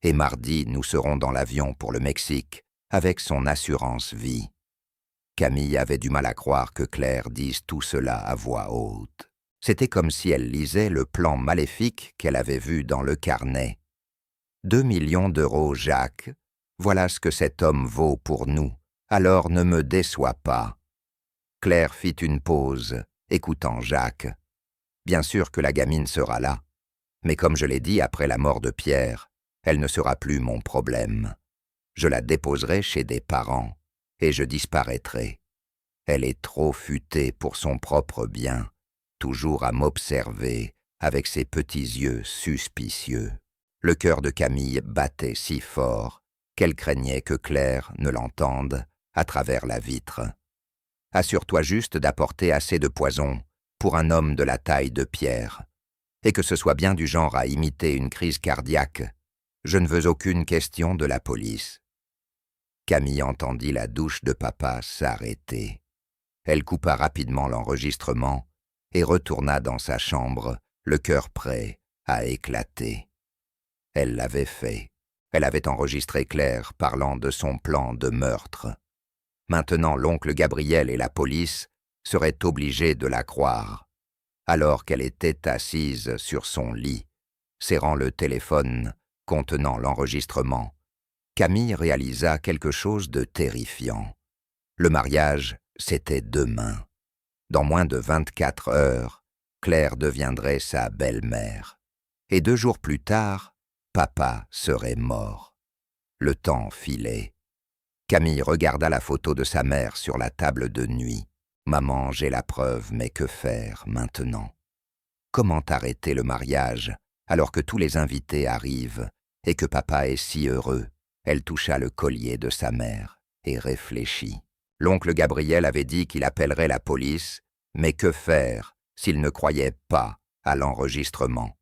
Et mardi, nous serons dans l'avion pour le Mexique, avec son assurance vie. » Camille avait du mal à croire que Claire dise tout cela à voix haute. C'était comme si elle lisait le plan maléfique qu'elle avait vu dans le carnet. 2 millions d'euros, Jacques. Voilà ce que cet homme vaut pour nous. Alors ne me déçois pas. » Claire fit une pause, écoutant Jacques. Bien sûr que la gamine sera là. Mais comme je l'ai dit après la mort de Pierre, elle ne sera plus mon problème. Je la déposerai chez des parents, et je disparaîtrai. Elle est trop futée pour son propre bien, toujours à m'observer avec ses petits yeux suspicieux. Le cœur de Camille battait si fort qu'elle craignait que Claire ne l'entende à travers la vitre. « Assure-toi juste d'apporter assez de poison pour un homme de la taille de Pierre, et que ce soit bien du genre à imiter une crise cardiaque. Je ne veux aucune question de la police. » Camille entendit la douche de papa s'arrêter. Elle coupa rapidement l'enregistrement et retourna dans sa chambre, le cœur prêt à éclater. Elle l'avait fait. Elle avait enregistré Claire parlant de son plan de meurtre. Maintenant, l'oncle Gabriel et la police seraient obligés de la croire. Alors qu'elle était assise sur son lit, serrant le téléphone contenant l'enregistrement, Camille réalisa quelque chose de terrifiant. Le mariage, c'était demain. Dans moins de 24 heures, Claire deviendrait sa belle-mère. Et 2 jours plus tard, papa serait mort. Le temps filait. Camille regarda la photo de sa mère sur la table de nuit. « Maman, j'ai la preuve, mais que faire maintenant? Comment arrêter le mariage alors que tous les invités arrivent et que papa est si heureux ?» Elle toucha le collier de sa mère et réfléchit. L'oncle Gabriel avait dit qu'il appellerait la police, mais que faire s'il ne croyait pas à l'enregistrement?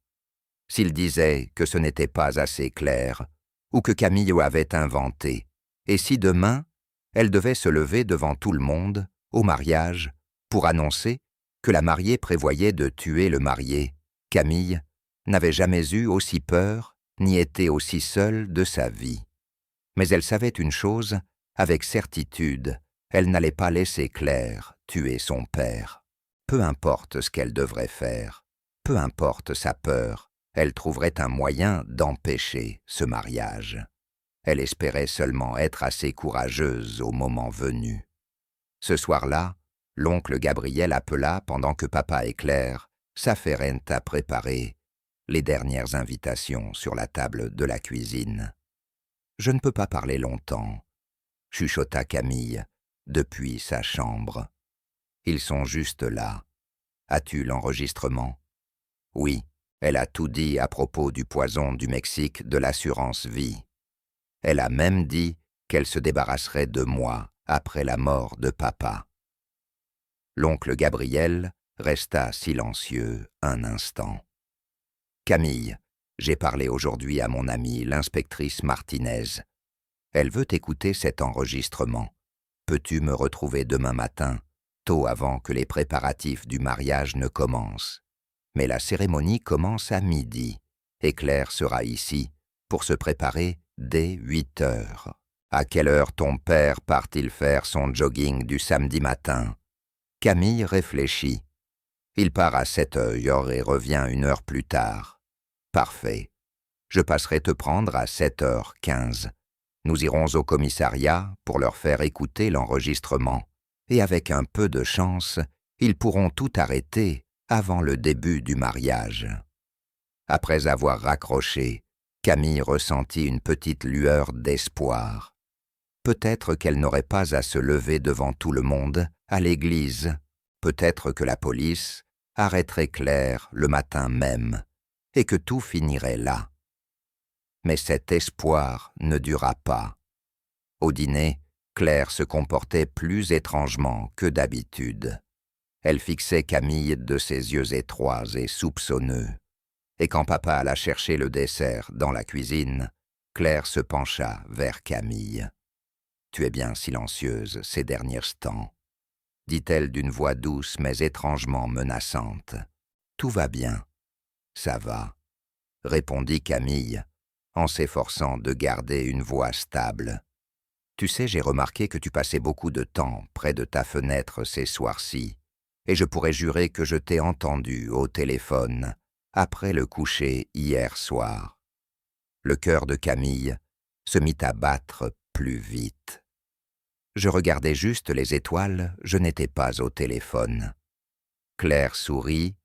S'il disait que ce n'était pas assez clair, ou que Camille avait inventé, et si demain, elle devait se lever devant tout le monde, au mariage, pour annoncer que la mariée prévoyait de tuer le marié, Camille n'avait jamais eu aussi peur, ni été aussi seule de sa vie. Mais elle savait une chose, avec certitude, elle n'allait pas laisser Claire tuer son père. Peu importe ce qu'elle devrait faire, peu importe sa peur, elle trouverait un moyen d'empêcher ce mariage. Elle espérait seulement être assez courageuse au moment venu. Ce soir-là, l'oncle Gabriel appela pendant que papa et Claire s'affairent à préparer les dernières invitations sur la table de la cuisine. « Je ne peux pas parler longtemps », chuchota Camille depuis sa chambre. « Ils sont juste là. As-tu l'enregistrement ?» Oui, elle a tout dit à propos du poison du Mexique de l'assurance vie. Elle a même dit qu'elle se débarrasserait de moi après la mort de papa. L'oncle Gabriel resta silencieux un instant. « Camille, j'ai parlé aujourd'hui à mon amie, l'inspectrice Martinez. Elle veut écouter cet enregistrement. Peux-tu me retrouver demain matin, tôt avant que les préparatifs du mariage ne commencent? Mais la cérémonie commence à midi, et Claire sera ici pour se préparer dès 8 heures. À quelle heure ton père part-il faire son jogging du samedi matin? » Camille réfléchit. « Il part à 7 heures et revient 1 heure plus tard. » Parfait. Je passerai te prendre à 7h15. Nous irons au commissariat pour leur faire écouter l'enregistrement. Et avec un peu de chance, ils pourront tout arrêter avant le début du mariage. » Après avoir raccroché, Camille ressentit une petite lueur d'espoir. Peut-être qu'elle n'aurait pas à se lever devant tout le monde, à l'église. Peut-être que la police arrêterait Claire le matin même, et que tout finirait là. Mais cet espoir ne dura pas. Au dîner, Claire se comportait plus étrangement que d'habitude. Elle fixait Camille de ses yeux étroits et soupçonneux. Et quand papa alla chercher le dessert dans la cuisine, Claire se pencha vers Camille. « Tu es bien silencieuse ces derniers temps, » dit-elle d'une voix douce mais étrangement menaçante. « Tout va bien. »« Ça va, » répondit Camille, en s'efforçant de garder une voix stable. « Tu sais, j'ai remarqué que tu passais beaucoup de temps près de ta fenêtre ces soirs-ci, et je pourrais jurer que je t'ai entendu au téléphone après le coucher hier soir. » Le cœur de Camille se mit à battre plus vite. Je regardais juste les étoiles, je n'étais pas au téléphone. Claire sourit,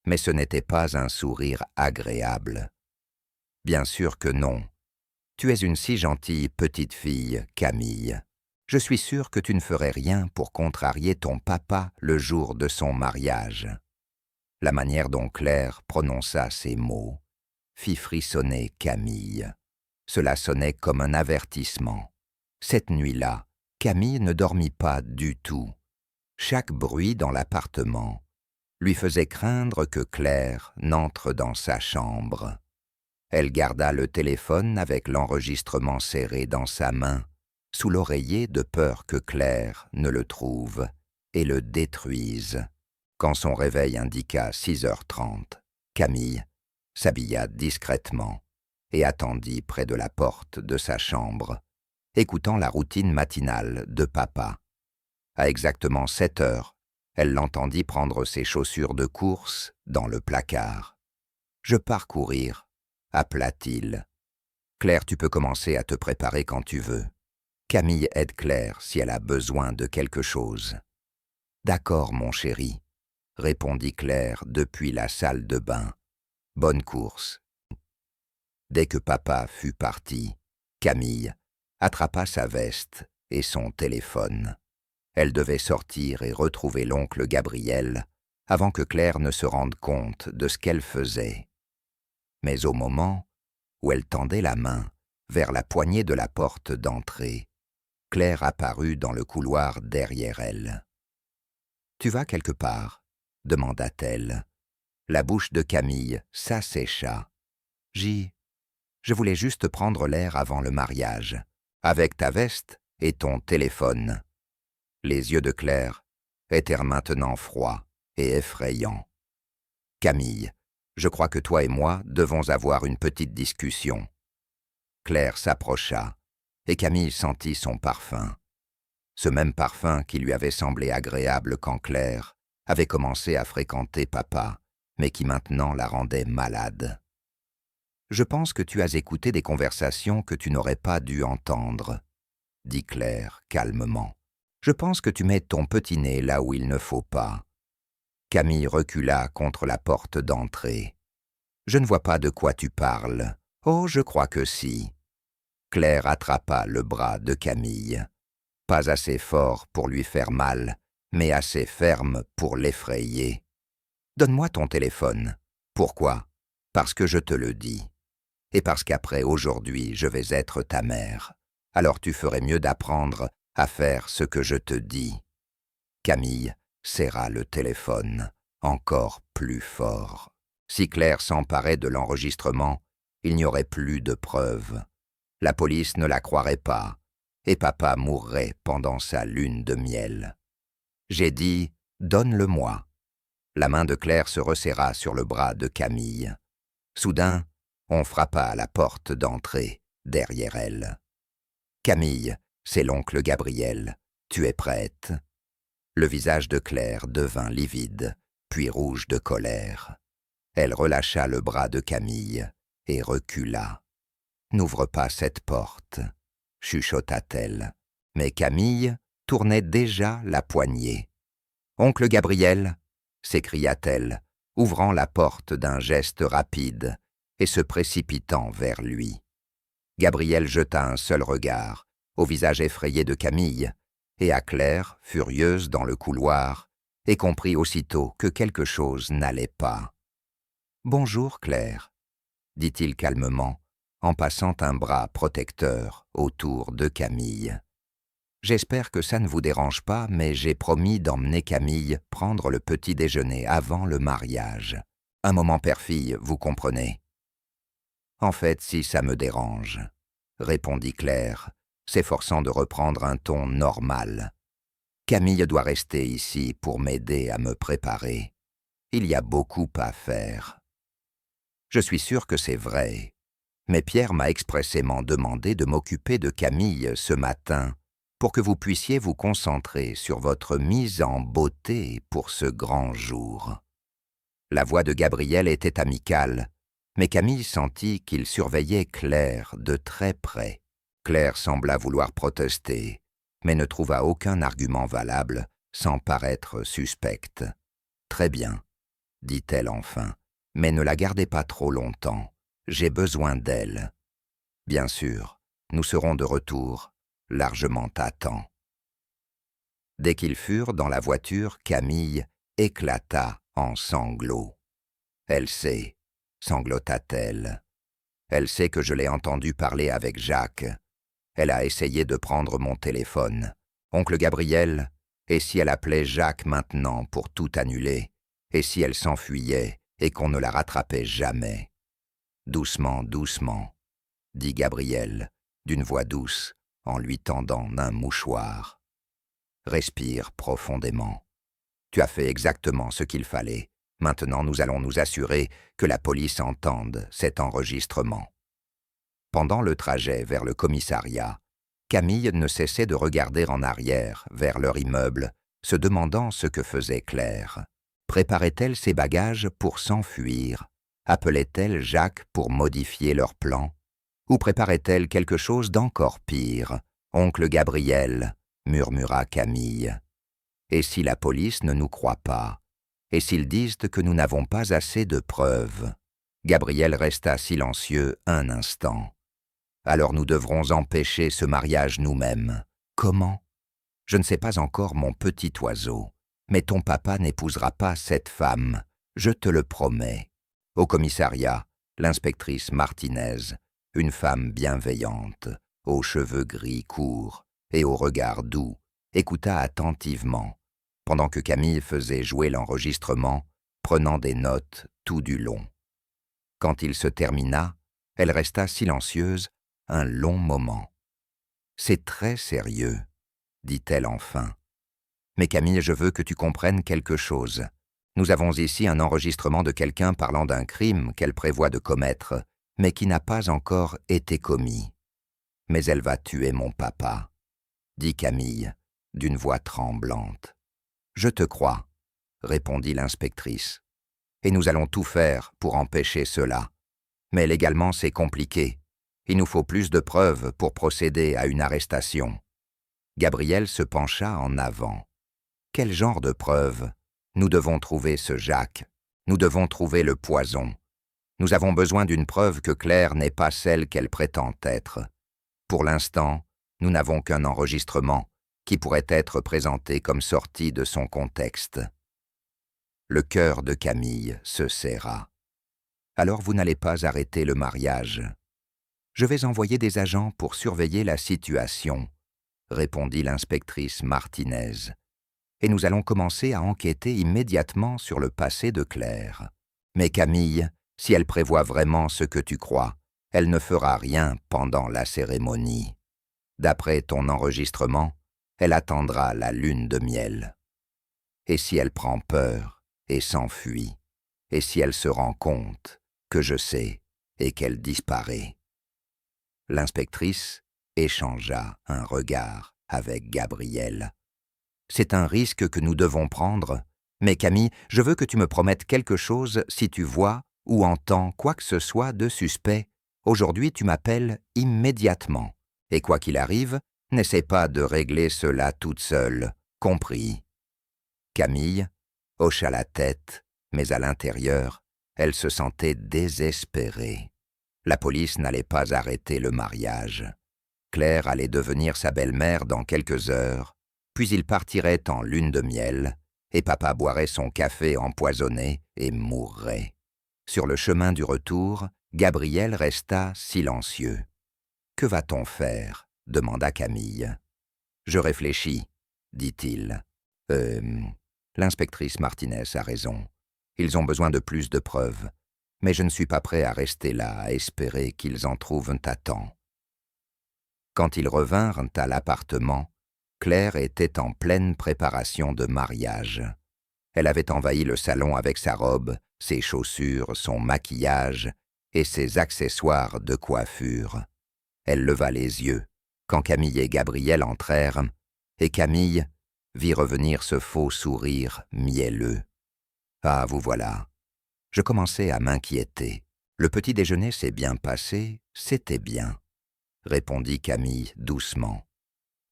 mais ce n'était pas un sourire agréable. Bien sûr que non. Tu es une si gentille petite fille, Camille. Je suis sûr que tu ne ferais rien pour contrarier ton papa le jour de son mariage. La manière dont Claire prononça ces mots fit frissonner Camille. Cela sonnait comme un avertissement. Cette nuit-là, Camille ne dormit pas du tout. Chaque bruit dans l'appartement lui faisait craindre que Claire n'entre dans sa chambre. Elle garda le téléphone avec l'enregistrement serré dans sa main, sous l'oreiller de peur que Claire ne le trouve et le détruise. Quand son réveil indiqua 6h30, Camille s'habilla discrètement et attendit près de la porte de sa chambre, écoutant la routine matinale de papa. À exactement 7h, elle l'entendit prendre ses chaussures de course dans le placard. « Je pars courir », appela-t-il. « Claire, tu peux commencer à te préparer quand tu veux. Camille aide Claire si elle a besoin de quelque chose. »« D'accord, mon chéri, » répondit Claire depuis la salle de bain. « Bonne course. » Dès que papa fut parti, Camille attrapa sa veste et son téléphone. Elle devait sortir et retrouver l'oncle Gabriel avant que Claire ne se rende compte de ce qu'elle faisait. Mais au moment où elle tendait la main vers la poignée de la porte d'entrée, Claire apparut dans le couloir derrière elle. « Tu vas quelque part ?» demanda-t-elle. La bouche de Camille s'assécha. « Je voulais juste prendre l'air avant le mariage, avec ta veste et ton téléphone. » Les yeux de Claire étaient maintenant froids et effrayants. « Camille, je crois que toi et moi devons avoir une petite discussion. » Claire s'approcha et Camille sentit son parfum. Ce même parfum qui lui avait semblé agréable quand Claire avait commencé à fréquenter papa, mais qui maintenant la rendait malade. « Je pense que tu as écouté des conversations que tu n'aurais pas dû entendre, » dit Claire calmement. « Je pense que tu mets ton petit nez là où il ne faut pas. » Camille recula contre la porte d'entrée. « Je ne vois pas de quoi tu parles. »« Oh, je crois que si. » Claire attrapa le bras de Camille. Pas assez fort pour lui faire mal, mais assez ferme pour l'effrayer. « Donne-moi ton téléphone. » « Pourquoi ? » « Parce que je te le dis. Et parce qu'après aujourd'hui, je vais être ta mère. Alors tu ferais mieux d'apprendre à faire ce que je te dis. » Camille serra le téléphone, encore plus fort. Si Claire s'emparait de l'enregistrement, il n'y aurait plus de preuves. La police ne la croirait pas, et papa mourrait pendant sa lune de miel. J'ai dit « Donne-le-moi ». La main de Claire se resserra sur le bras de Camille. Soudain, on frappa à la porte d'entrée, derrière elle. « Camille, c'est l'oncle Gabriel. Tu es prête ?» Le visage de Claire devint livide, puis rouge de colère. Elle relâcha le bras de Camille et recula. « N'ouvre pas cette porte, » chuchota-t-elle. Mais Camille tournait déjà la poignée. « Oncle Gabriel !» s'écria-t-elle, ouvrant la porte d'un geste rapide et se précipitant vers lui. Gabriel jeta un seul regard au visage effrayé de Camille et à Claire, furieuse dans le couloir, et comprit aussitôt que quelque chose n'allait pas. « Bonjour, Claire, » dit-il calmement, en passant un bras protecteur autour de Camille. « J'espère que ça ne vous dérange pas, mais j'ai promis d'emmener Camille prendre le petit déjeuner avant le mariage. Un moment père-fille, vous comprenez. »« En fait, si ça me dérange, » répondit Claire, s'efforçant de reprendre un ton normal. « Camille doit rester ici pour m'aider à me préparer. Il y a beaucoup à faire. » Je suis sûr que c'est vrai, mais Pierre m'a expressément demandé de m'occuper de Camille ce matin pour que vous puissiez vous concentrer sur votre mise en beauté pour ce grand jour. La voix de Gabriel était amicale, Mais Camille sentit qu'il surveillait Claire de très près. Claire sembla vouloir protester, mais ne trouva aucun argument valable sans paraître suspecte. « Très bien, dit-elle enfin, mais ne la gardez pas trop longtemps. J'ai besoin d'elle. Bien sûr, nous serons de retour, largement à temps. » Dès qu'ils furent dans la voiture, Camille éclata en sanglots. « Elle sait, sanglota-t-elle. Elle sait que je l'ai entendu parler avec Jacques. Elle a essayé de prendre mon téléphone. Oncle Gabriel, et si elle appelait Jacques maintenant pour tout annuler? Et si elle s'enfuyait et qu'on ne la rattrapait jamais? Doucement, doucement, dit Gabriel, d'une voix douce, en lui tendant un mouchoir. Respire profondément. Tu as fait exactement ce qu'il fallait. Maintenant, nous allons nous assurer que la police entende cet enregistrement. Pendant le trajet vers le commissariat, Camille ne cessait de regarder en arrière, vers leur immeuble, se demandant ce que faisait Claire. Préparait-elle ses bagages pour s'enfuir? Appelait-elle Jacques pour modifier leur plan? Ou préparait-elle quelque chose d'encore pire? Oncle Gabriel, murmura Camille. Et si la police ne nous croit pas? Et s'ils disent que nous n'avons pas assez de preuves? Gabriel resta silencieux un instant. Alors nous devrons empêcher ce mariage nous-mêmes. Comment? Je ne sais pas encore, mon petit oiseau, mais ton papa n'épousera pas cette femme, je te le promets. Au commissariat, l'inspectrice Martinez, une femme bienveillante, aux cheveux gris courts et au regard doux, écouta attentivement, pendant que Camille faisait jouer l'enregistrement, prenant des notes tout du long. Quand il se termina, elle resta silencieuse un long moment. « C'est très sérieux, » dit-elle enfin. « Mais Camille, je veux que tu comprennes quelque chose. Nous avons ici un enregistrement de quelqu'un parlant d'un crime qu'elle prévoit de commettre, mais qui n'a pas encore été commis. Mais elle va tuer mon papa, » dit Camille, d'une voix tremblante. « Je te crois, » répondit l'inspectrice. « Et nous allons tout faire pour empêcher cela. Mais légalement, c'est compliqué. Il nous faut plus de preuves pour procéder à une arrestation. » Gabriel se pencha en avant. « Quel genre de preuves? Nous devons trouver ce Jacques. Nous devons trouver le poison. Nous avons besoin d'une preuve que Claire n'est pas celle qu'elle prétend être. Pour l'instant, nous n'avons qu'un enregistrement qui pourrait être présenté comme sorti de son contexte. » Le cœur de Camille se serra. « Alors vous n'allez pas arrêter le mariage? » « Je vais envoyer des agents pour surveiller la situation, » répondit l'inspectrice Martinez. « Et nous allons commencer à enquêter immédiatement sur le passé de Claire. Mais Camille, si elle prévoit vraiment ce que tu crois, elle ne fera rien pendant la cérémonie. D'après ton enregistrement, elle attendra la lune de miel. Et si elle prend peur et s'enfuit, et si elle se rend compte que je sais et qu'elle disparaît? » L'inspectrice échangea un regard avec Gabriel. « C'est un risque que nous devons prendre, mais Camille, je veux que tu me promettes quelque chose si tu vois ou entends quoi que ce soit de suspect. Aujourd'hui, tu m'appelles immédiatement. Et quoi qu'il arrive, n'essaie pas de régler cela toute seule, compris ?» Camille hocha la tête, mais à l'intérieur, elle se sentait désespérée. La police n'allait pas arrêter le mariage. Claire allait devenir sa belle-mère dans quelques heures, puis il partirait en lune de miel, et papa boirait son café empoisonné et mourrait. Sur le chemin du retour, Gabriel resta silencieux. « Que va-t-on faire ?» demanda Camille. « Je réfléchis, » dit-il. L'inspectrice Martinez a raison. Ils ont besoin de plus de preuves. Mais je ne suis pas prêt à rester là, à espérer qu'ils en trouvent à temps. » Quand ils revinrent à l'appartement, Claire était en pleine préparation de mariage. Elle avait envahi le salon avec sa robe, ses chaussures, son maquillage et ses accessoires de coiffure. Elle leva les yeux quand Camille et Gabriel entrèrent, et Camille vit revenir ce faux sourire mielleux. « Ah, vous voilà. Je commençais à m'inquiéter. Le petit déjeuner s'est bien passé, c'était bien, répondit Camille doucement.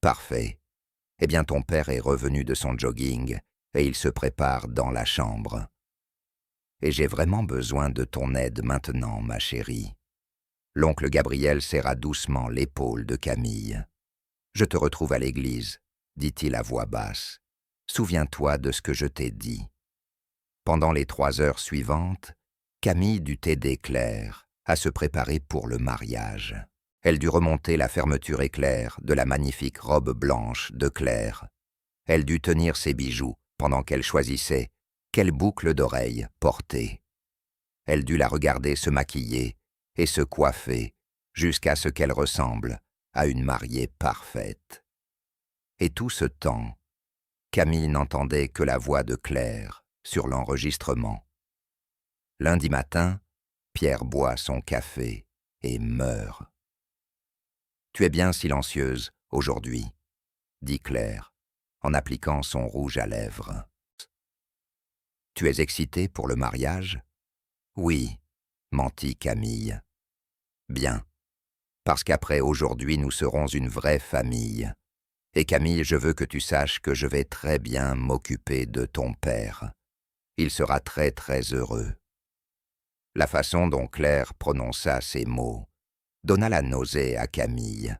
Parfait. Eh bien ton père est revenu de son jogging et il se prépare dans la chambre. Et j'ai vraiment besoin de ton aide maintenant, ma chérie. L'oncle Gabriel serra doucement l'épaule de Camille. Je te retrouve à l'église, dit-il à voix basse. Souviens-toi de ce que je t'ai dit. Pendant les 3 heures suivantes, Camille dut aider Claire à se préparer pour le mariage. Elle dut remonter la fermeture éclair de la magnifique robe blanche de Claire. Elle dut tenir ses bijoux pendant qu'elle choisissait quelle boucle d'oreille porter. Elle dut la regarder se maquiller et se coiffer jusqu'à ce qu'elle ressemble à une mariée parfaite. Et tout ce temps, Camille n'entendait que la voix de Claire sur l'enregistrement. Lundi matin, Pierre boit son café et meurt. « Tu es bien silencieuse aujourd'hui, » dit Claire, en appliquant son rouge à lèvres. « Tu es excitée pour le mariage ?»« Oui, » mentit Camille. « Bien, parce qu'après aujourd'hui nous serons une vraie famille. Et Camille, je veux que tu saches que je vais très bien m'occuper de ton père. Il sera très très heureux. » La façon dont Claire prononça ces mots donna la nausée à Camille.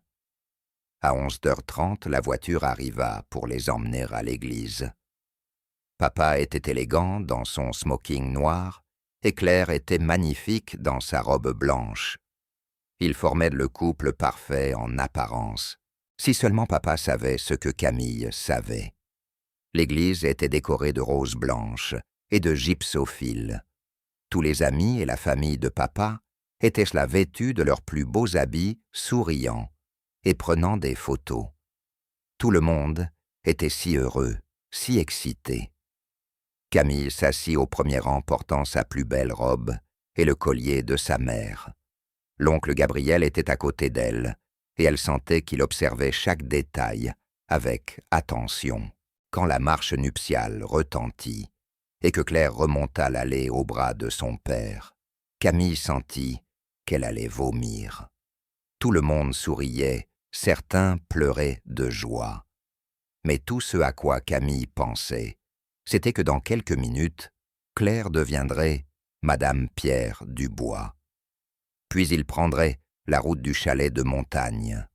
À 11h30, la voiture arriva pour les emmener à l'église. Papa était élégant dans son smoking noir et Claire était magnifique dans sa robe blanche. Ils formaient le couple parfait en apparence. Si seulement papa savait ce que Camille savait. L'église était décorée de roses blanches et de gypsophiles. Tous les amis et la famille de papa étaient là vêtus de leurs plus beaux habits, souriant et prenant des photos. Tout le monde était si heureux, si excité. Camille s'assit au premier rang portant sa plus belle robe et le collier de sa mère. L'oncle Gabriel était à côté d'elle, et elle sentait qu'il observait chaque détail avec attention. Quand la marche nuptiale retentit et que Claire remonta l'allée au bras de son père, Camille sentit qu'elle allait vomir. Tout le monde souriait, certains pleuraient de joie. Mais tout ce à quoi Camille pensait, c'était que dans quelques minutes, Claire deviendrait Madame Pierre Dubois. Puis il prendrait la route du chalet de montagne.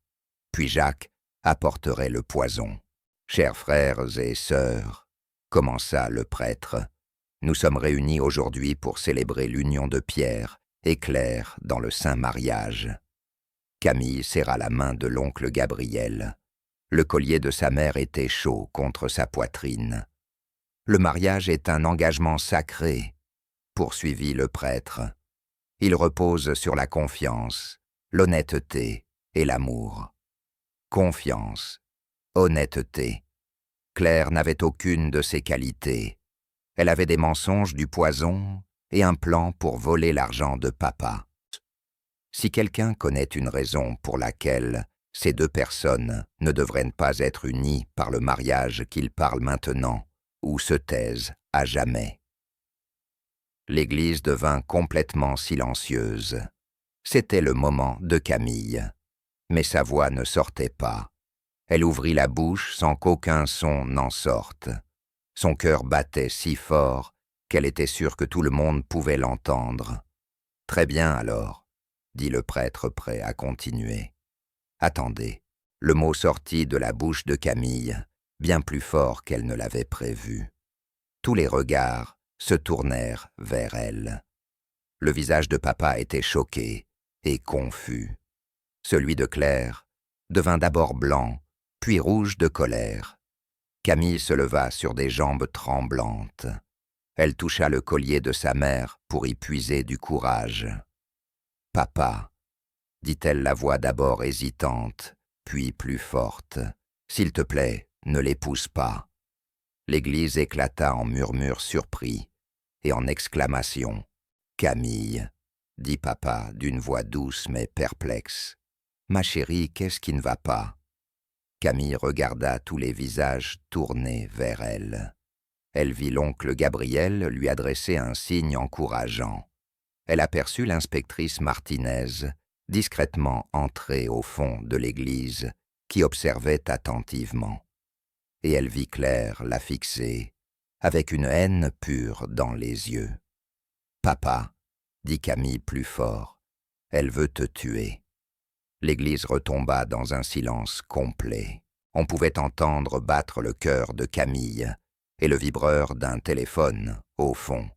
Puis Jacques apporterait le poison. « Chers frères et sœurs, » commença le prêtre, « nous sommes réunis aujourd'hui pour célébrer l'union de Pierre et Claire dans le saint mariage. » Camille serra la main de l'oncle Gabriel. Le collier de sa mère était chaud contre sa poitrine. « Le mariage est un engagement sacré, » poursuivit le prêtre. « Il repose sur la confiance, l'honnêteté et l'amour. » Confiance, honnêteté. Claire n'avait aucune de ces qualités. Elle avait des mensonges, du poison et un plan pour voler l'argent de papa. Si quelqu'un connaît une raison pour laquelle ces deux personnes ne devraient pas être unies par le mariage, qu'ils parlent maintenant ou se taisent à jamais. L'église devint complètement silencieuse. C'était le moment de Camille. Mais sa voix ne sortait pas. Elle ouvrit la bouche sans qu'aucun son n'en sorte. Son cœur battait si fort qu'elle était sûre que tout le monde pouvait l'entendre. « Très bien alors, » dit le prêtre prêt à continuer. « Attendez. » Le mot sortit de la bouche de Camille, bien plus fort qu'elle ne l'avait prévu. Tous les regards se tournèrent vers elle. Le visage de papa était choqué et confus. Celui de Claire devint d'abord blanc, puis rouge de colère. Camille se leva sur des jambes tremblantes. Elle toucha le collier de sa mère pour y puiser du courage. « Papa, » dit-elle la voix d'abord hésitante, puis plus forte, « s'il te plaît, ne l'épouse pas. » L'église éclata en murmures surpris et en exclamations. « Camille, » dit papa d'une voix douce mais perplexe. « Ma chérie, qu'est-ce qui ne va pas ?» Camille regarda tous les visages tournés vers elle. Elle vit l'oncle Gabriel lui adresser un signe encourageant. elle aperçut l'inspectrice Martinez, discrètement entrée au fond de l'église, qui observait attentivement. Et elle vit Claire la fixer, avec une haine pure dans les yeux. « Papa, » dit Camille plus fort, « elle veut te tuer. » L'église retomba dans un silence complet. On pouvait entendre battre le cœur de Camille et le vibreur d'un téléphone au fond.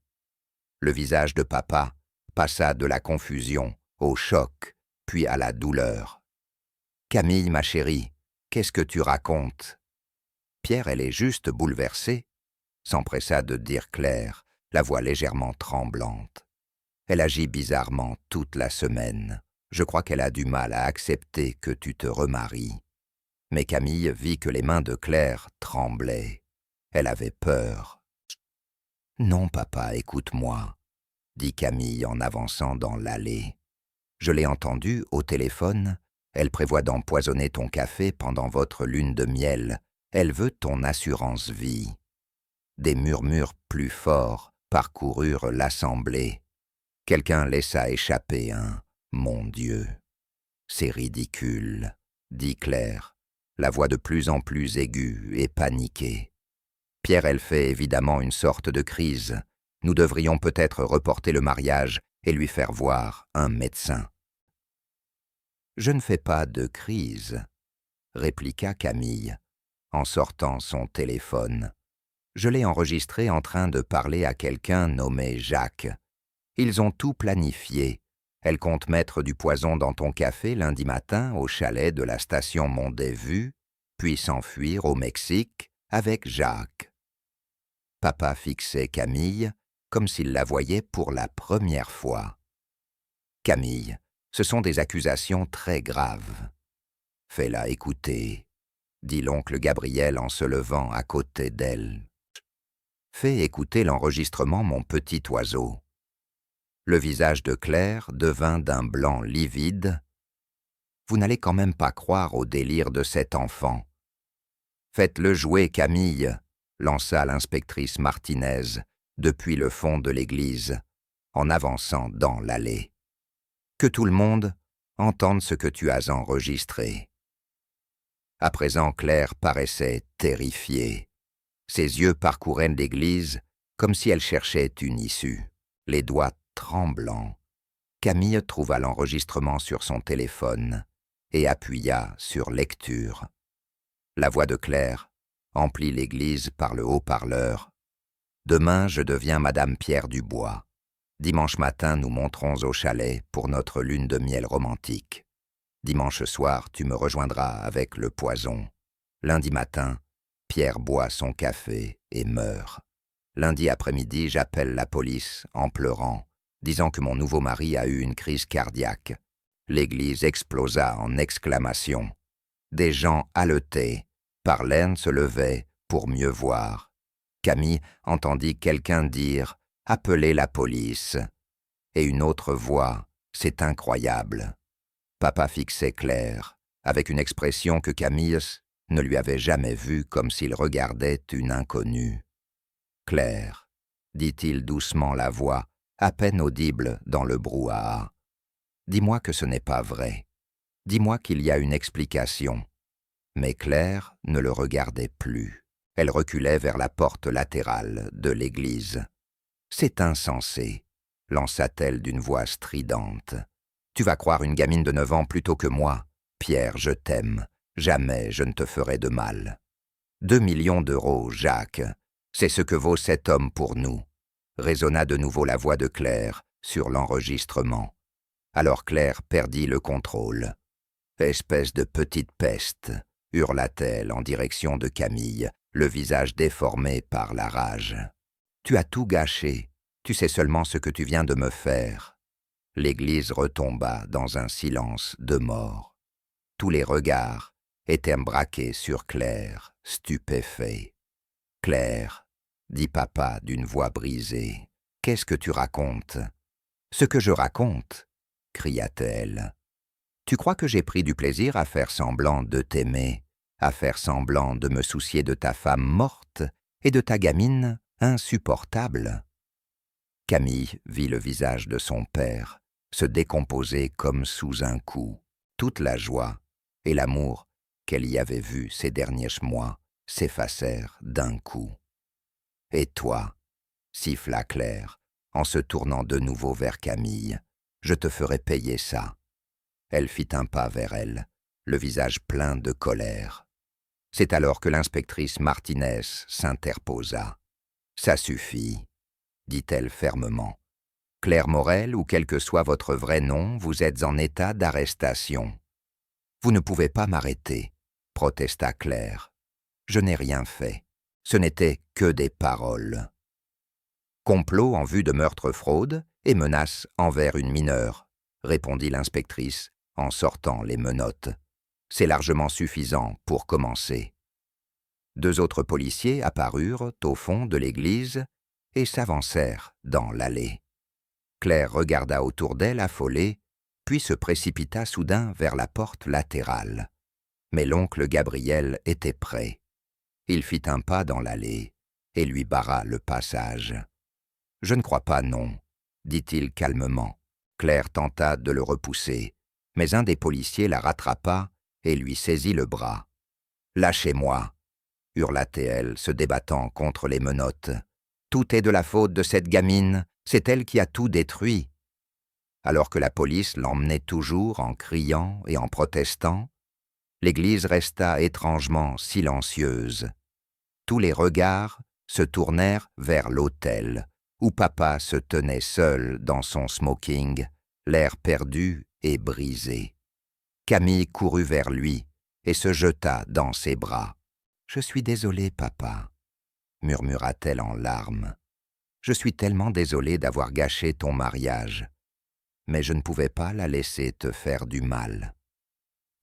Le visage de papa passa de la confusion au choc, puis à la douleur. « Camille, ma chérie, qu'est-ce que tu racontes ?» Pierre, elle est juste bouleversée, s'empressa de dire Claire, la voix légèrement tremblante. Elle agit bizarrement toute la semaine. Je crois qu'elle a du mal à accepter que tu te remaries. Mais Camille vit que les mains de Claire tremblaient. Elle avait peur. « Non, papa, écoute-moi, » dit Camille en avançant dans l'allée. « Je l'ai entendue au téléphone. Elle prévoit d'empoisonner ton café pendant votre lune de miel. Elle veut ton assurance vie. » Des murmures plus forts parcoururent l'assemblée. Quelqu'un laissa échapper un « Mon Dieu !»« C'est ridicule !» dit Claire, la voix de plus en plus aiguë et paniquée. Pierre, elle fait évidemment une sorte de crise. Nous devrions peut-être reporter le mariage et lui faire voir un médecin. « Je ne fais pas de crise, » répliqua Camille, en sortant son téléphone. « Je l'ai enregistré en train de parler à quelqu'un nommé Jacques. Ils ont tout planifié. Elle compte mettre du poison dans ton café lundi matin au chalet de la station Mont-des-Vues, puis s'enfuir au Mexique avec Jacques. » Papa fixait Camille comme s'il la voyait pour la première fois. « Camille, ce sont des accusations très graves. »« Fais-la écouter, » dit l'oncle Gabriel en se levant à côté d'elle. « Fais écouter l'enregistrement, mon petit oiseau. » Le visage de Claire devint d'un blanc livide. « Vous n'allez quand même pas croire au délire de cet enfant. »« Faites-le jouer, Camille, » lança l'inspectrice Martinez depuis le fond de l'église, en avançant dans l'allée. « Que tout le monde entende ce que tu as enregistré. » À présent, Claire paraissait terrifiée. Ses yeux parcouraient l'église comme si elle cherchait une issue. Les doigts tremblants, Camille trouva l'enregistrement sur son téléphone et appuya sur lecture. La voix de Claire emplit l'église par le haut-parleur. « Demain, je deviens Madame Pierre Dubois. Dimanche matin, nous monterons au chalet pour notre lune de miel romantique. Dimanche soir, tu me rejoindras avec le poison. Lundi matin, Pierre boit son café et meurt. Lundi après-midi, j'appelle la police en pleurant, disant que mon nouveau mari a eu une crise cardiaque. L'église explosa en exclamations. Des gens haletaient. Parlène se levait pour mieux voir. Camille entendit quelqu'un dire « Appelez la police » et une autre voix « C'est incroyable ». Papa fixait Claire, avec une expression que Camille ne lui avait jamais vue, comme s'il regardait une inconnue. « Claire, » dit-il doucement, la voix à peine audible dans le brouhaha. « Dis-moi que ce n'est pas vrai. Dis-moi qu'il y a une explication. » Mais Claire ne le regardait plus. Elle reculait vers la porte latérale de l'église. « C'est insensé, » lança-t-elle d'une voix stridente. « Tu vas croire une gamine de 9 ans plutôt que moi. Pierre, je t'aime. Jamais je ne te ferai de mal. 2 millions d'euros, Jacques. C'est ce que vaut cet homme pour nous. » Résonna de nouveau la voix de Claire sur l'enregistrement. Alors Claire perdit le contrôle. « Espèce de petite peste !» hurla-t-elle en direction de Camille, le visage déformé par la rage. « Tu as tout gâché. Tu sais seulement ce que tu viens de me faire. » L'église retomba dans un silence de mort. Tous les regards étaient braqués sur Claire, stupéfait. « Claire, » dit papa d'une voix brisée, « qu'est-ce que tu racontes ?»« Ce que je raconte » cria-t-elle. « Tu crois que j'ai pris du plaisir à faire semblant de t'aimer, à faire semblant de me soucier de ta femme morte et de ta gamine insupportable ? Camille vit le visage de son père se décomposer comme sous un coup. Toute la joie et l'amour qu'elle y avait vu ces derniers mois s'effacèrent d'un coup. « Et toi, siffla Claire, en se tournant de nouveau vers Camille, je te ferai payer ça. » Elle fit un pas vers elle, le visage plein de colère. C'est alors que l'inspectrice Martinez s'interposa. « Ça suffit, » dit-elle fermement. « Claire Morel, ou quel que soit votre vrai nom, vous êtes en état d'arrestation. »« Vous ne pouvez pas m'arrêter, » protesta Claire. « Je n'ai rien fait. Ce n'était que des paroles. » « Complot en vue de meurtre-fraude et menace envers une mineure, » répondit l'inspectrice en sortant les menottes. « C'est largement suffisant pour commencer. » Deux autres policiers apparurent au fond de l'église et s'avancèrent dans l'allée. Claire regarda autour d'elle affolée, puis se précipita soudain vers la porte latérale. Mais l'oncle Gabriel était prêt. Il fit un pas dans l'allée et lui barra le passage. « Je ne crois pas, non, » dit-il calmement. Claire tenta de le repousser, mais un des policiers la rattrapa et lui saisit le bras. « Lâchez-moi » hurla-t-elle, se débattant contre les menottes. « Tout est de la faute de cette gamine, c'est elle qui a tout détruit. » Alors que la police l'emmenait toujours en criant et en protestant, l'église resta étrangement silencieuse. Tous les regards se tournèrent vers l'autel, où papa se tenait seul dans son smoking, l'air perdu et brisé. Camille courut vers lui et se jeta dans ses bras. « Je suis désolée, papa, » murmura-t-elle en larmes. « Je suis tellement désolée d'avoir gâché ton mariage, mais je ne pouvais pas la laisser te faire du mal. »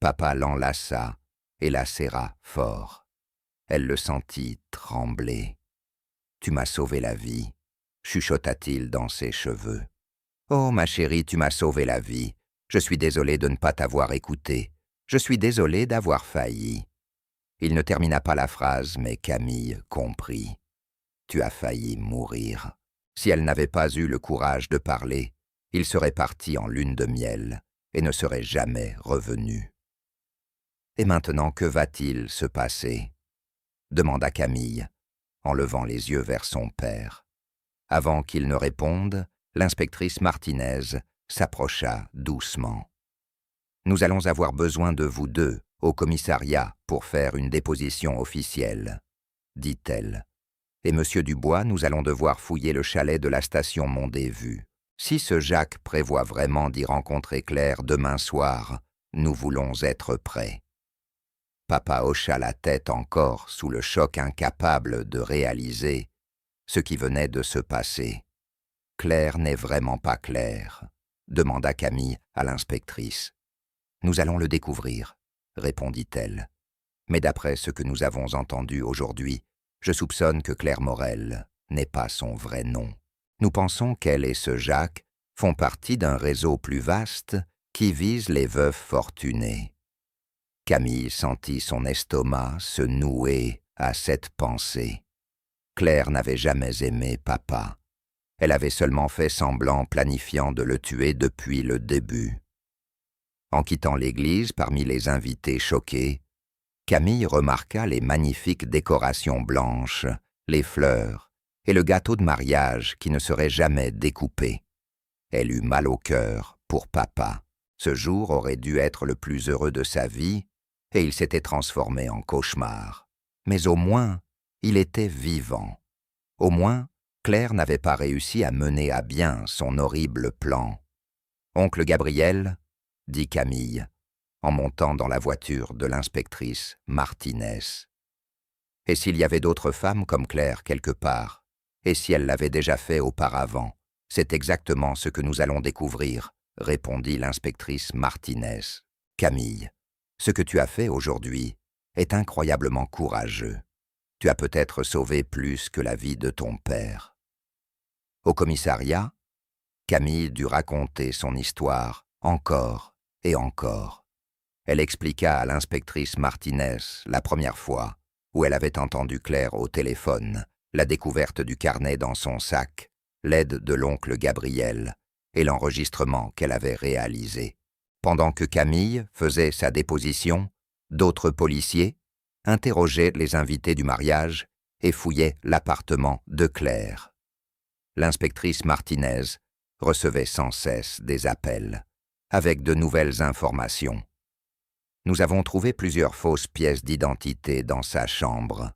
Papa l'enlaça et la serra fort. Elle le sentit trembler. « Tu m'as sauvé la vie, » chuchota-t-il dans ses cheveux. « Oh, ma chérie, tu m'as sauvé la vie. Je suis désolé de ne pas t'avoir écouté. Je suis désolé d'avoir failli. » Il ne termina pas la phrase, mais Camille comprit. « Tu as failli mourir. » Si elle n'avait pas eu le courage de parler, il serait parti en lune de miel et ne serait jamais revenu. « Et maintenant, que va-t-il se passer ?» demanda Camille, en levant les yeux vers son père. Avant qu'il ne réponde, l'inspectrice Martinez s'approcha doucement. « Nous allons avoir besoin de vous deux au commissariat pour faire une déposition officielle, » dit-elle. « Et Monsieur Dubois, nous allons devoir fouiller le chalet de la station Mondévue. Si ce Jacques prévoit vraiment d'y rencontrer Claire demain soir, nous voulons être prêts. » Papa hocha la tête encore sous le choc incapable de réaliser ce qui venait de se passer. « Claire n'est vraiment pas Claire ?» demanda Camille à l'inspectrice. « Nous allons le découvrir, » répondit-elle. « Mais d'après ce que nous avons entendu aujourd'hui, je soupçonne que Claire Morel n'est pas son vrai nom. Nous pensons qu'elle et ce Jacques font partie d'un réseau plus vaste qui vise les veuves fortunées. » Camille sentit son estomac se nouer à cette pensée. Claire n'avait jamais aimé papa. Elle avait seulement fait semblant planifiant de le tuer depuis le début. En quittant l'église parmi les invités choqués, Camille remarqua les magnifiques décorations blanches, les fleurs et le gâteau de mariage qui ne serait jamais découpé. Elle eut mal au cœur pour papa. Ce jour aurait dû être le plus heureux de sa vie et il s'était transformé en cauchemar. Mais au moins, il était vivant. Au moins, Claire n'avait pas réussi à mener à bien son horrible plan. « Oncle Gabriel » dit Camille, en montant dans la voiture de l'inspectrice Martinez. Et s'il y avait d'autres femmes comme Claire quelque part, et si elle l'avait déjà fait auparavant, c'est exactement ce que nous allons découvrir, répondit l'inspectrice Martinez. Camille, ce que tu as fait aujourd'hui est incroyablement courageux. Tu as peut-être sauvé plus que la vie de ton père. Au commissariat, Camille dut raconter son histoire encore et encore. Elle expliqua à l'inspectrice Martinez la première fois où elle avait entendu Claire au téléphone, la découverte du carnet dans son sac, l'aide de l'oncle Gabriel et l'enregistrement qu'elle avait réalisé. Pendant que Camille faisait sa déposition, d'autres policiers interrogeaient les invités du mariage et fouillaient l'appartement de Claire. L'inspectrice Martinez recevait sans cesse des appels, avec de nouvelles informations. Nous avons trouvé plusieurs fausses pièces d'identité dans sa chambre,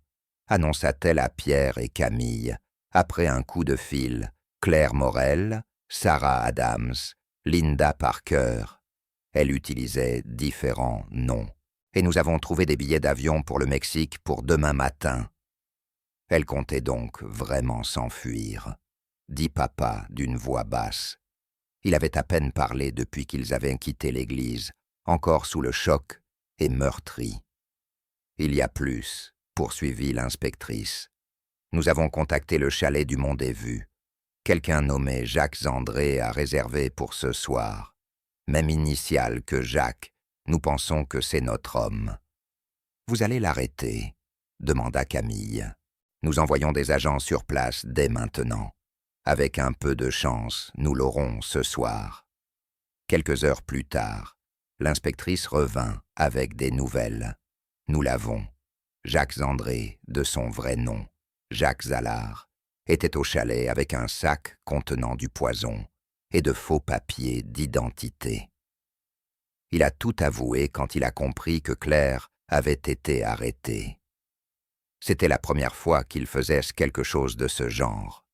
annonça-t-elle à Pierre et Camille, après un coup de fil. Claire Morel, Sarah Adams, Linda Parker. Elle utilisait différents noms. Et nous avons trouvé des billets d'avion pour le Mexique pour demain matin. Elle comptait donc vraiment s'enfuir, dit papa d'une voix basse. Il avait à peine parlé depuis qu'ils avaient quitté l'église, encore sous le choc et meurtri. Il y a plus, poursuivit l'inspectrice. Nous avons contacté le chalet du Mont-des-Vues. Quelqu'un nommé Jacques André a réservé pour ce soir. Même initiale que Jacques, nous pensons que c'est notre homme. Vous allez l'arrêter, demanda Camille. Nous envoyons des agents sur place dès maintenant. Avec un peu de chance, nous l'aurons ce soir. Quelques heures plus tard, l'inspectrice revint avec des nouvelles. Nous l'avons. Jacques André, de son vrai nom, Jacques Zallard, était au chalet avec un sac contenant du poison et de faux papiers d'identité. Il a tout avoué quand il a compris que Claire avait été arrêtée. C'était la première fois qu'il faisait quelque chose de ce genre,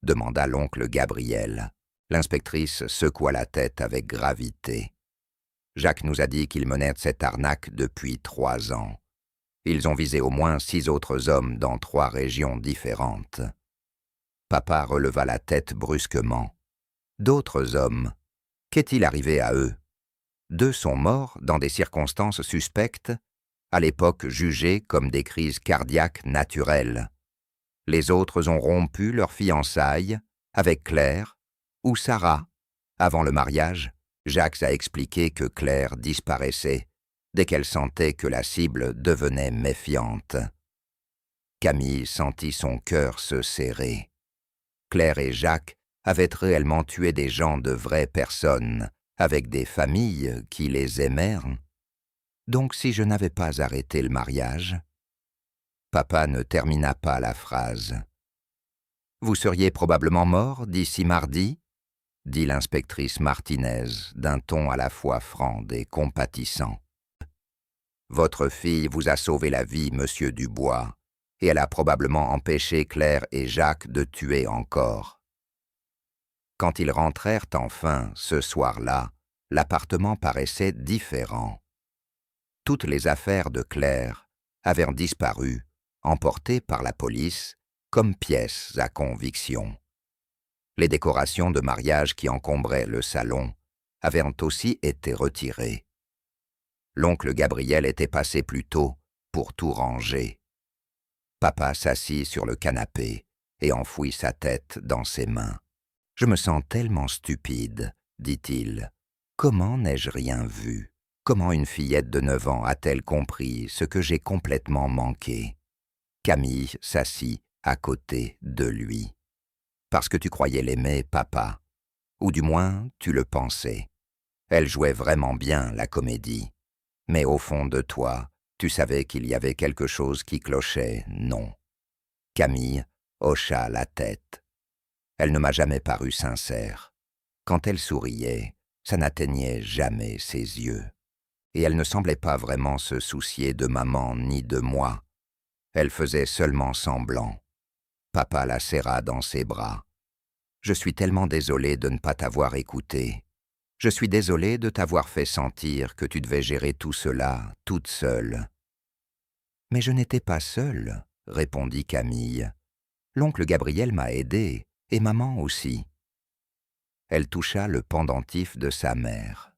demanda l'oncle Gabriel. L'inspectrice secoua la tête avec gravité. Jacques nous a dit qu'il menait cette arnaque depuis 3 ans. Ils ont visé au moins 6 autres hommes dans 3 régions différentes. Papa releva la tête brusquement. D'autres hommes, qu'est-il arrivé à eux? 2 sont morts dans des circonstances suspectes, à l'époque jugées comme des crises cardiaques naturelles. Les autres ont rompu leur fiançailles avec Claire ou Sarah. Avant le mariage, Jacques a expliqué que Claire disparaissait dès qu'elle sentait que la cible devenait méfiante. Camille sentit son cœur se serrer. Claire et Jacques avaient réellement tué des gens de vraies personnes, avec des familles qui les aimèrent. Donc si je n'avais pas arrêté le mariage, papa ne termina pas la phrase. Vous seriez probablement mort d'ici mardi, dit l'inspectrice Martinez d'un ton à la fois franc et compatissant. Votre fille vous a sauvé la vie, monsieur Dubois, et elle a probablement empêché Claire et Jacques de tuer encore. Quand ils rentrèrent enfin, ce soir-là, l'appartement paraissait différent. Toutes les affaires de Claire avaient disparu, emportées par la police, comme pièces à conviction. Les décorations de mariage qui encombraient le salon avaient aussi été retirées. L'oncle Gabriel était passé plus tôt pour tout ranger. Papa s'assit sur le canapé et enfouit sa tête dans ses mains. « Je me sens tellement stupide, dit-il. Comment n'ai-je rien vu? Comment une fillette de 9 ans a-t-elle compris ce que j'ai complètement manqué ?» Camille s'assit à côté de lui. « Parce que tu croyais l'aimer, papa. Ou du moins, tu le pensais. Elle jouait vraiment bien la comédie. Mais au fond de toi, tu savais qu'il y avait quelque chose qui clochait, non ?» Camille hocha la tête. Elle ne m'a jamais paru sincère. Quand elle souriait, ça n'atteignait jamais ses yeux. Et elle ne semblait pas vraiment se soucier de maman ni de moi. Elle faisait seulement semblant. Papa la serra dans ses bras. « Je suis tellement désolé de ne pas t'avoir écouté. Je suis désolé de t'avoir fait sentir que tu devais gérer tout cela toute seule. » « Mais je n'étais pas seule, » répondit Camille. « L'oncle Gabriel m'a aidée, et maman aussi. » Elle toucha le pendentif de sa mère.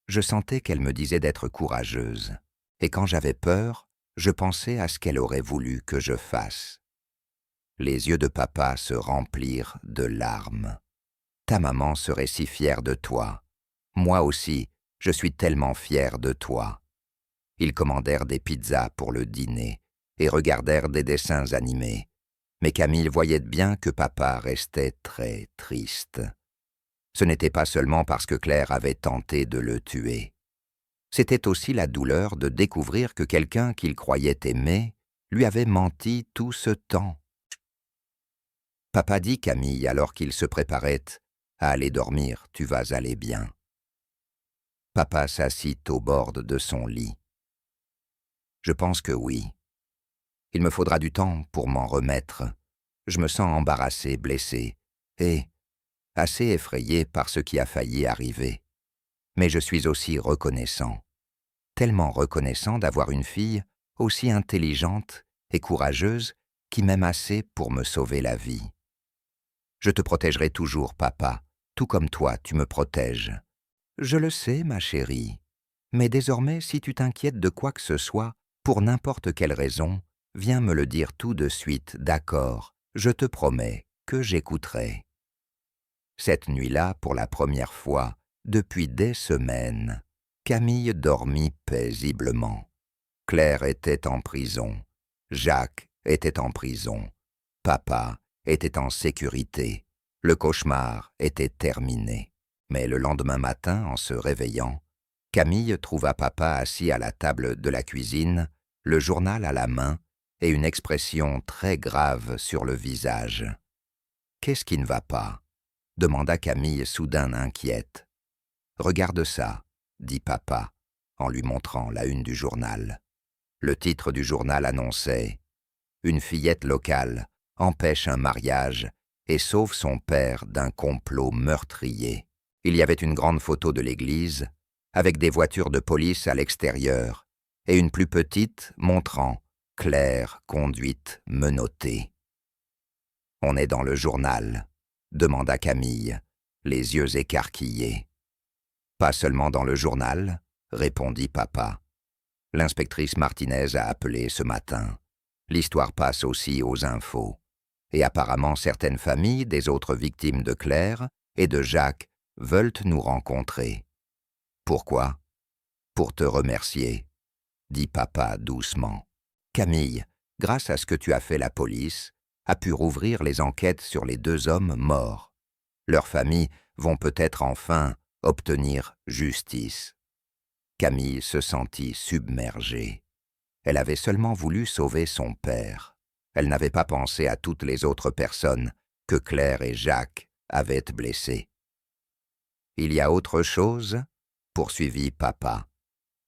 Je sentais qu'elle me disait d'être courageuse, et quand j'avais peur, je pensais à ce qu'elle aurait voulu que je fasse. Les yeux de papa se remplirent de larmes. « Ta maman serait si fière de toi. Moi aussi, je suis tellement fière de toi. » Ils commandèrent des pizzas pour le dîner et regardèrent des dessins animés. Mais Camille voyait bien que papa restait très triste. Ce n'était pas seulement parce que Claire avait tenté de le tuer. C'était aussi la douleur de découvrir que quelqu'un qu'il croyait aimer lui avait menti tout ce temps. Papa dit Camille alors qu'il se préparait à aller dormir, tu vas aller bien. Papa s'assit au bord de son lit. Je pense que oui. Il me faudra du temps pour m'en remettre. Je me sens embarrassé, blessé, et assez effrayé par ce qui a failli arriver. Mais je suis aussi reconnaissant. Tellement reconnaissant d'avoir une fille aussi intelligente et courageuse qui m'aime assez pour me sauver la vie. Je te protégerai toujours, papa, tout comme toi, tu me protèges. Je le sais, ma chérie. Mais désormais, si tu t'inquiètes de quoi que ce soit, pour n'importe quelle raison, viens me le dire tout de suite, d'accord, je te promets que j'écouterai. Cette nuit-là, pour la première fois, depuis des semaines, Camille dormit paisiblement. Claire était en prison, Jacques était en prison, papa était en sécurité, le cauchemar était terminé. Mais le lendemain matin, en se réveillant, Camille trouva papa assis à la table de la cuisine, le journal à la main et une expression très grave sur le visage. « Qu'est-ce qui ne va pas ?» demanda Camille soudain inquiète. « Regarde ça », dit papa, en lui montrant la une du journal. Le titre du journal annonçait « Une fillette locale empêche un mariage et sauve son père d'un complot meurtrier ». Il y avait une grande photo de l'église, avec des voitures de police à l'extérieur, et une plus petite montrant Claire conduite menottée. « On est dans le journal », demanda Camille, les yeux écarquillés. « Pas seulement dans le journal », répondit papa. « L'inspectrice Martinez a appelé ce matin. L'histoire passe aussi aux infos. Et apparemment certaines familles des autres victimes de Claire et de Jacques veulent nous rencontrer. »« Pourquoi ?»« Pour te remercier, » dit papa doucement. « Camille, grâce à ce que tu as fait, la police a pu rouvrir les enquêtes sur les 2 hommes morts. Leurs familles vont peut-être enfin obtenir justice. » Camille se sentit submergée. Elle avait seulement voulu sauver son père. Elle n'avait pas pensé à toutes les autres personnes que Claire et Jacques avaient blessées. « Il y a autre chose ?» poursuivit papa.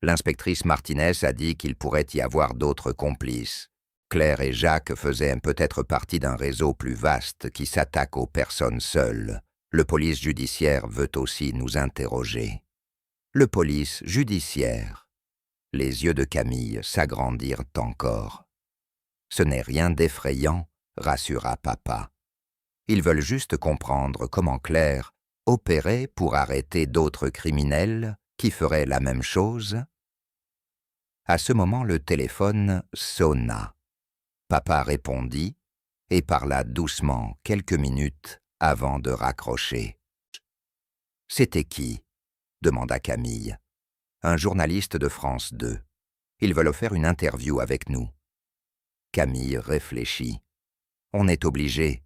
L'inspectrice Martinez a dit qu'il pourrait y avoir d'autres complices. Claire et Jacques faisaient peut-être partie d'un réseau plus vaste qui s'attaque aux personnes seules. Le police judiciaire veut aussi nous interroger. Le police judiciaire. Les yeux de Camille s'agrandirent encore. Ce n'est rien d'effrayant, rassura papa. Ils veulent juste comprendre comment Claire opérait pour arrêter d'autres criminels qui feraient la même chose. À ce moment, le téléphone sonna. Papa répondit et parla doucement quelques minutes avant de raccrocher. « C'était qui ?» demanda Camille. « Un journaliste de France 2. Ils veulent faire une interview avec nous. » Camille réfléchit. « On est obligé.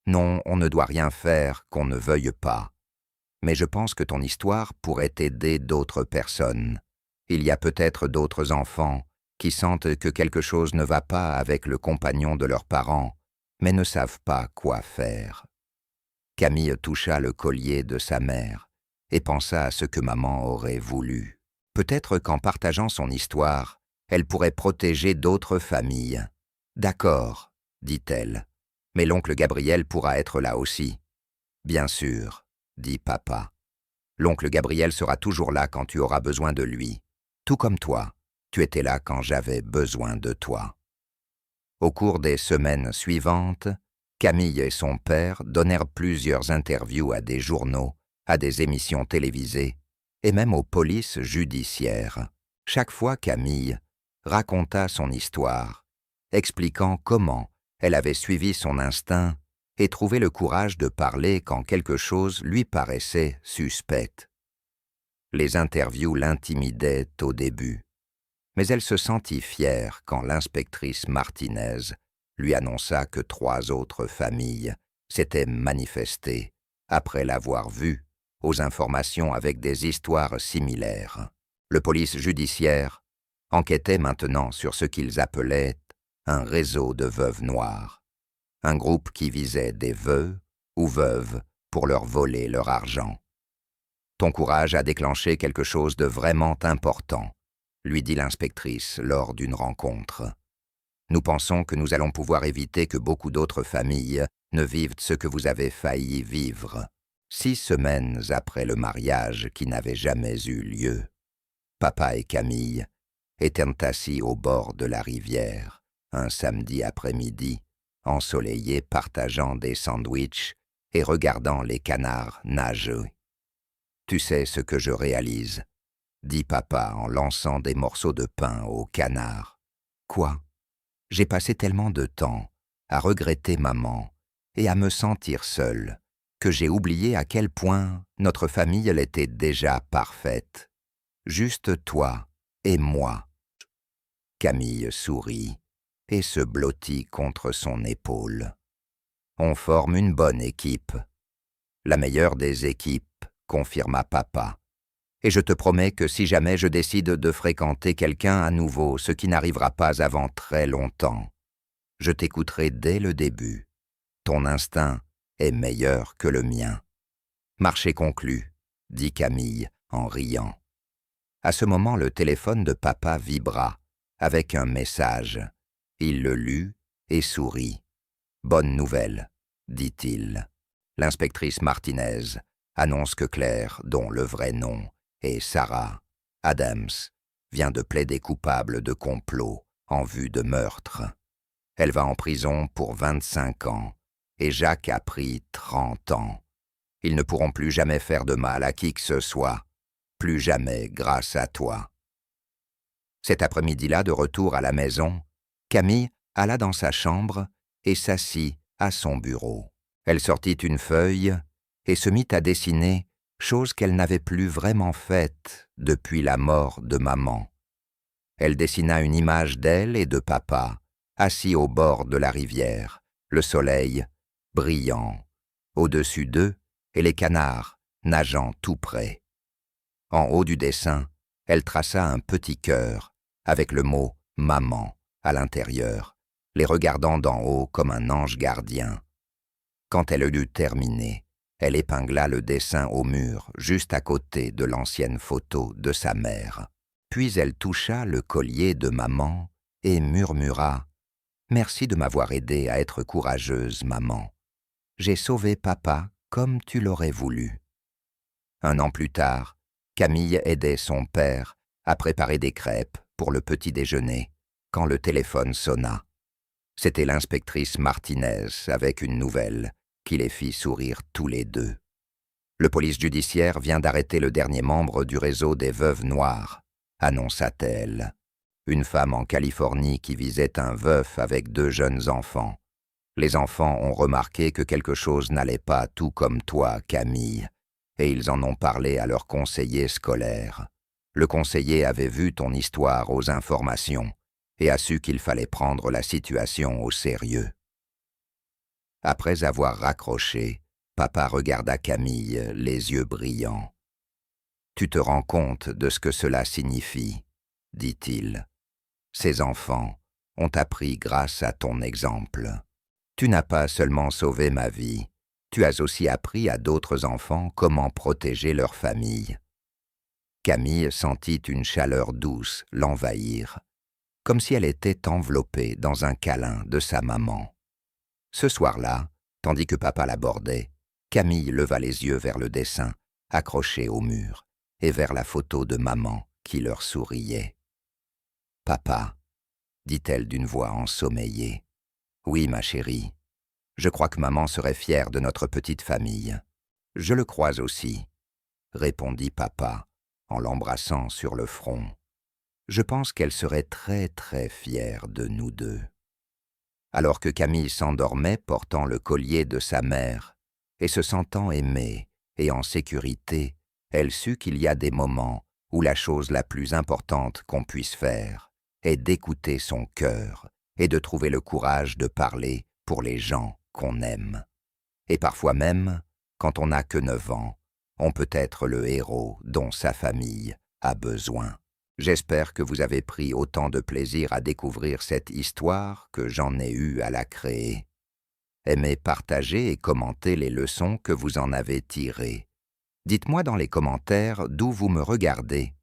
Non, on ne doit rien faire qu'on ne veuille pas. Mais je pense que ton histoire pourrait aider d'autres personnes. Il y a peut-être d'autres enfants qui sentent que quelque chose ne va pas avec le compagnon de leurs parents, mais ne savent pas quoi faire. » Camille toucha le collier de sa mère et pensa à ce que maman aurait voulu. Peut-être qu'en partageant son histoire, elle pourrait protéger d'autres familles. « D'accord, » dit-elle, « mais l'oncle Gabriel pourra être là aussi. »« Bien sûr, » dit papa. « L'oncle Gabriel sera toujours là quand tu auras besoin de lui. Tout comme toi, tu étais là quand j'avais besoin de toi. » Au cours des semaines suivantes, Camille et son père donnèrent plusieurs interviews à des journaux, à des émissions télévisées et même aux polices judiciaires. Chaque fois, Camille raconta son histoire, expliquant comment elle avait suivi son instinct et trouvé le courage de parler quand quelque chose lui paraissait suspect. Les interviews l'intimidaient au début, mais elle se sentit fière quand l'inspectrice Martinez lui annonça que 3 autres familles s'étaient manifestées après l'avoir vu aux informations avec des histoires similaires. Le police judiciaire enquêtait maintenant sur ce qu'ils appelaient un réseau de veuves noires, un groupe qui visait des veuves ou veuves pour leur voler leur argent. Ton courage a déclenché quelque chose de vraiment important, lui dit l'inspectrice lors d'une rencontre. Nous pensons que nous allons pouvoir éviter que beaucoup d'autres familles ne vivent ce que vous avez failli vivre, 6 semaines après le mariage qui n'avait jamais eu lieu. Papa et Camille étaient assis au bord de la rivière, un samedi après-midi, ensoleillés, partageant des sandwichs et regardant les canards nager. « Tu sais ce que je réalise ?» dit papa en lançant des morceaux de pain aux canards. « Quoi ? J'ai passé tellement de temps à regretter maman et à me sentir seul que j'ai oublié à quel point notre famille elle était déjà parfaite. Juste toi et moi. » Camille sourit et se blottit contre son épaule. « On forme une bonne équipe. La meilleure des équipes, confirma papa. Et je te promets que si jamais je décide de fréquenter quelqu'un à nouveau, ce qui n'arrivera pas avant très longtemps, je t'écouterai dès le début. Ton instinct est meilleur que le mien. » « Marché conclu, dit Camille en riant. À ce moment, le téléphone de papa vibra avec un message. Il le lut et sourit. « Bonne nouvelle, dit-il. L'inspectrice Martinez annonce que Claire, dont le vrai nom est Sarah Adams, vient de plaider coupable de complot en vue de meurtre. Elle va en prison pour 25 ans et Jacques a pris 30 ans. Ils ne pourront plus jamais faire de mal à qui que ce soit, plus jamais grâce à toi. » Cet après-midi-là, de retour à la maison, Camille alla dans sa chambre et s'assit à son bureau. Elle sortit une feuille et se mit à dessiner, chose qu'elle n'avait plus vraiment faite depuis la mort de maman. Elle dessina une image d'elle et de papa, assis au bord de la rivière, le soleil brillant au-dessus d'eux et les canards nageant tout près. En haut du dessin, elle traça un petit cœur avec le mot « maman » à l'intérieur, les regardant d'en haut comme un ange gardien. Quand elle eut terminé, elle épingla le dessin au mur juste à côté de l'ancienne photo de sa mère. Puis elle toucha le collier de maman et murmura « Merci de m'avoir aidée à être courageuse, maman. J'ai sauvé papa comme tu l'aurais voulu. » Un an plus tard, Camille aidait son père à préparer des crêpes pour le petit déjeuner quand le téléphone sonna. C'était l'inspectrice Martinez avec une nouvelle qui les fit sourire tous les deux. « Le police judiciaire vient d'arrêter le dernier membre du réseau des veuves noires, » annonça-t-elle. Une femme en Californie qui visait un veuf avec 2 jeunes enfants. Les enfants ont remarqué que quelque chose n'allait pas tout comme toi, Camille, et ils en ont parlé à leur conseiller scolaire. Le conseiller avait vu ton histoire aux informations et a su qu'il fallait prendre la situation au sérieux. Après avoir raccroché, papa regarda Camille, les yeux brillants. « Tu te rends compte de ce que cela signifie, » dit-il. « Ces enfants ont appris grâce à ton exemple. Tu n'as pas seulement sauvé ma vie, tu as aussi appris à d'autres enfants comment protéger leur famille. » Camille sentit une chaleur douce l'envahir, comme si elle était enveloppée dans un câlin de sa maman. Ce soir-là, tandis que papa l'abordait, Camille leva les yeux vers le dessin accroché au mur et vers la photo de maman qui leur souriait. « Papa, » dit-elle d'une voix ensommeillée. « Oui, ma chérie, je crois que maman serait fière de notre petite famille. Je le crois aussi, » répondit papa en l'embrassant sur le front. « Je pense qu'elle serait très très fière de nous deux. » Alors que Camille s'endormait portant le collier de sa mère et se sentant aimée et en sécurité, elle sut qu'il y a des moments où la chose la plus importante qu'on puisse faire est d'écouter son cœur et de trouver le courage de parler pour les gens qu'on aime. Et parfois même, quand on n'a que 9 ans, on peut être le héros dont sa famille a besoin. J'espère que vous avez pris autant de plaisir à découvrir cette histoire que j'en ai eu à la créer. Aimez partager et commenter les leçons que vous en avez tirées. Dites-moi dans les commentaires d'où vous me regardez.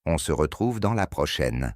On se retrouve dans la prochaine.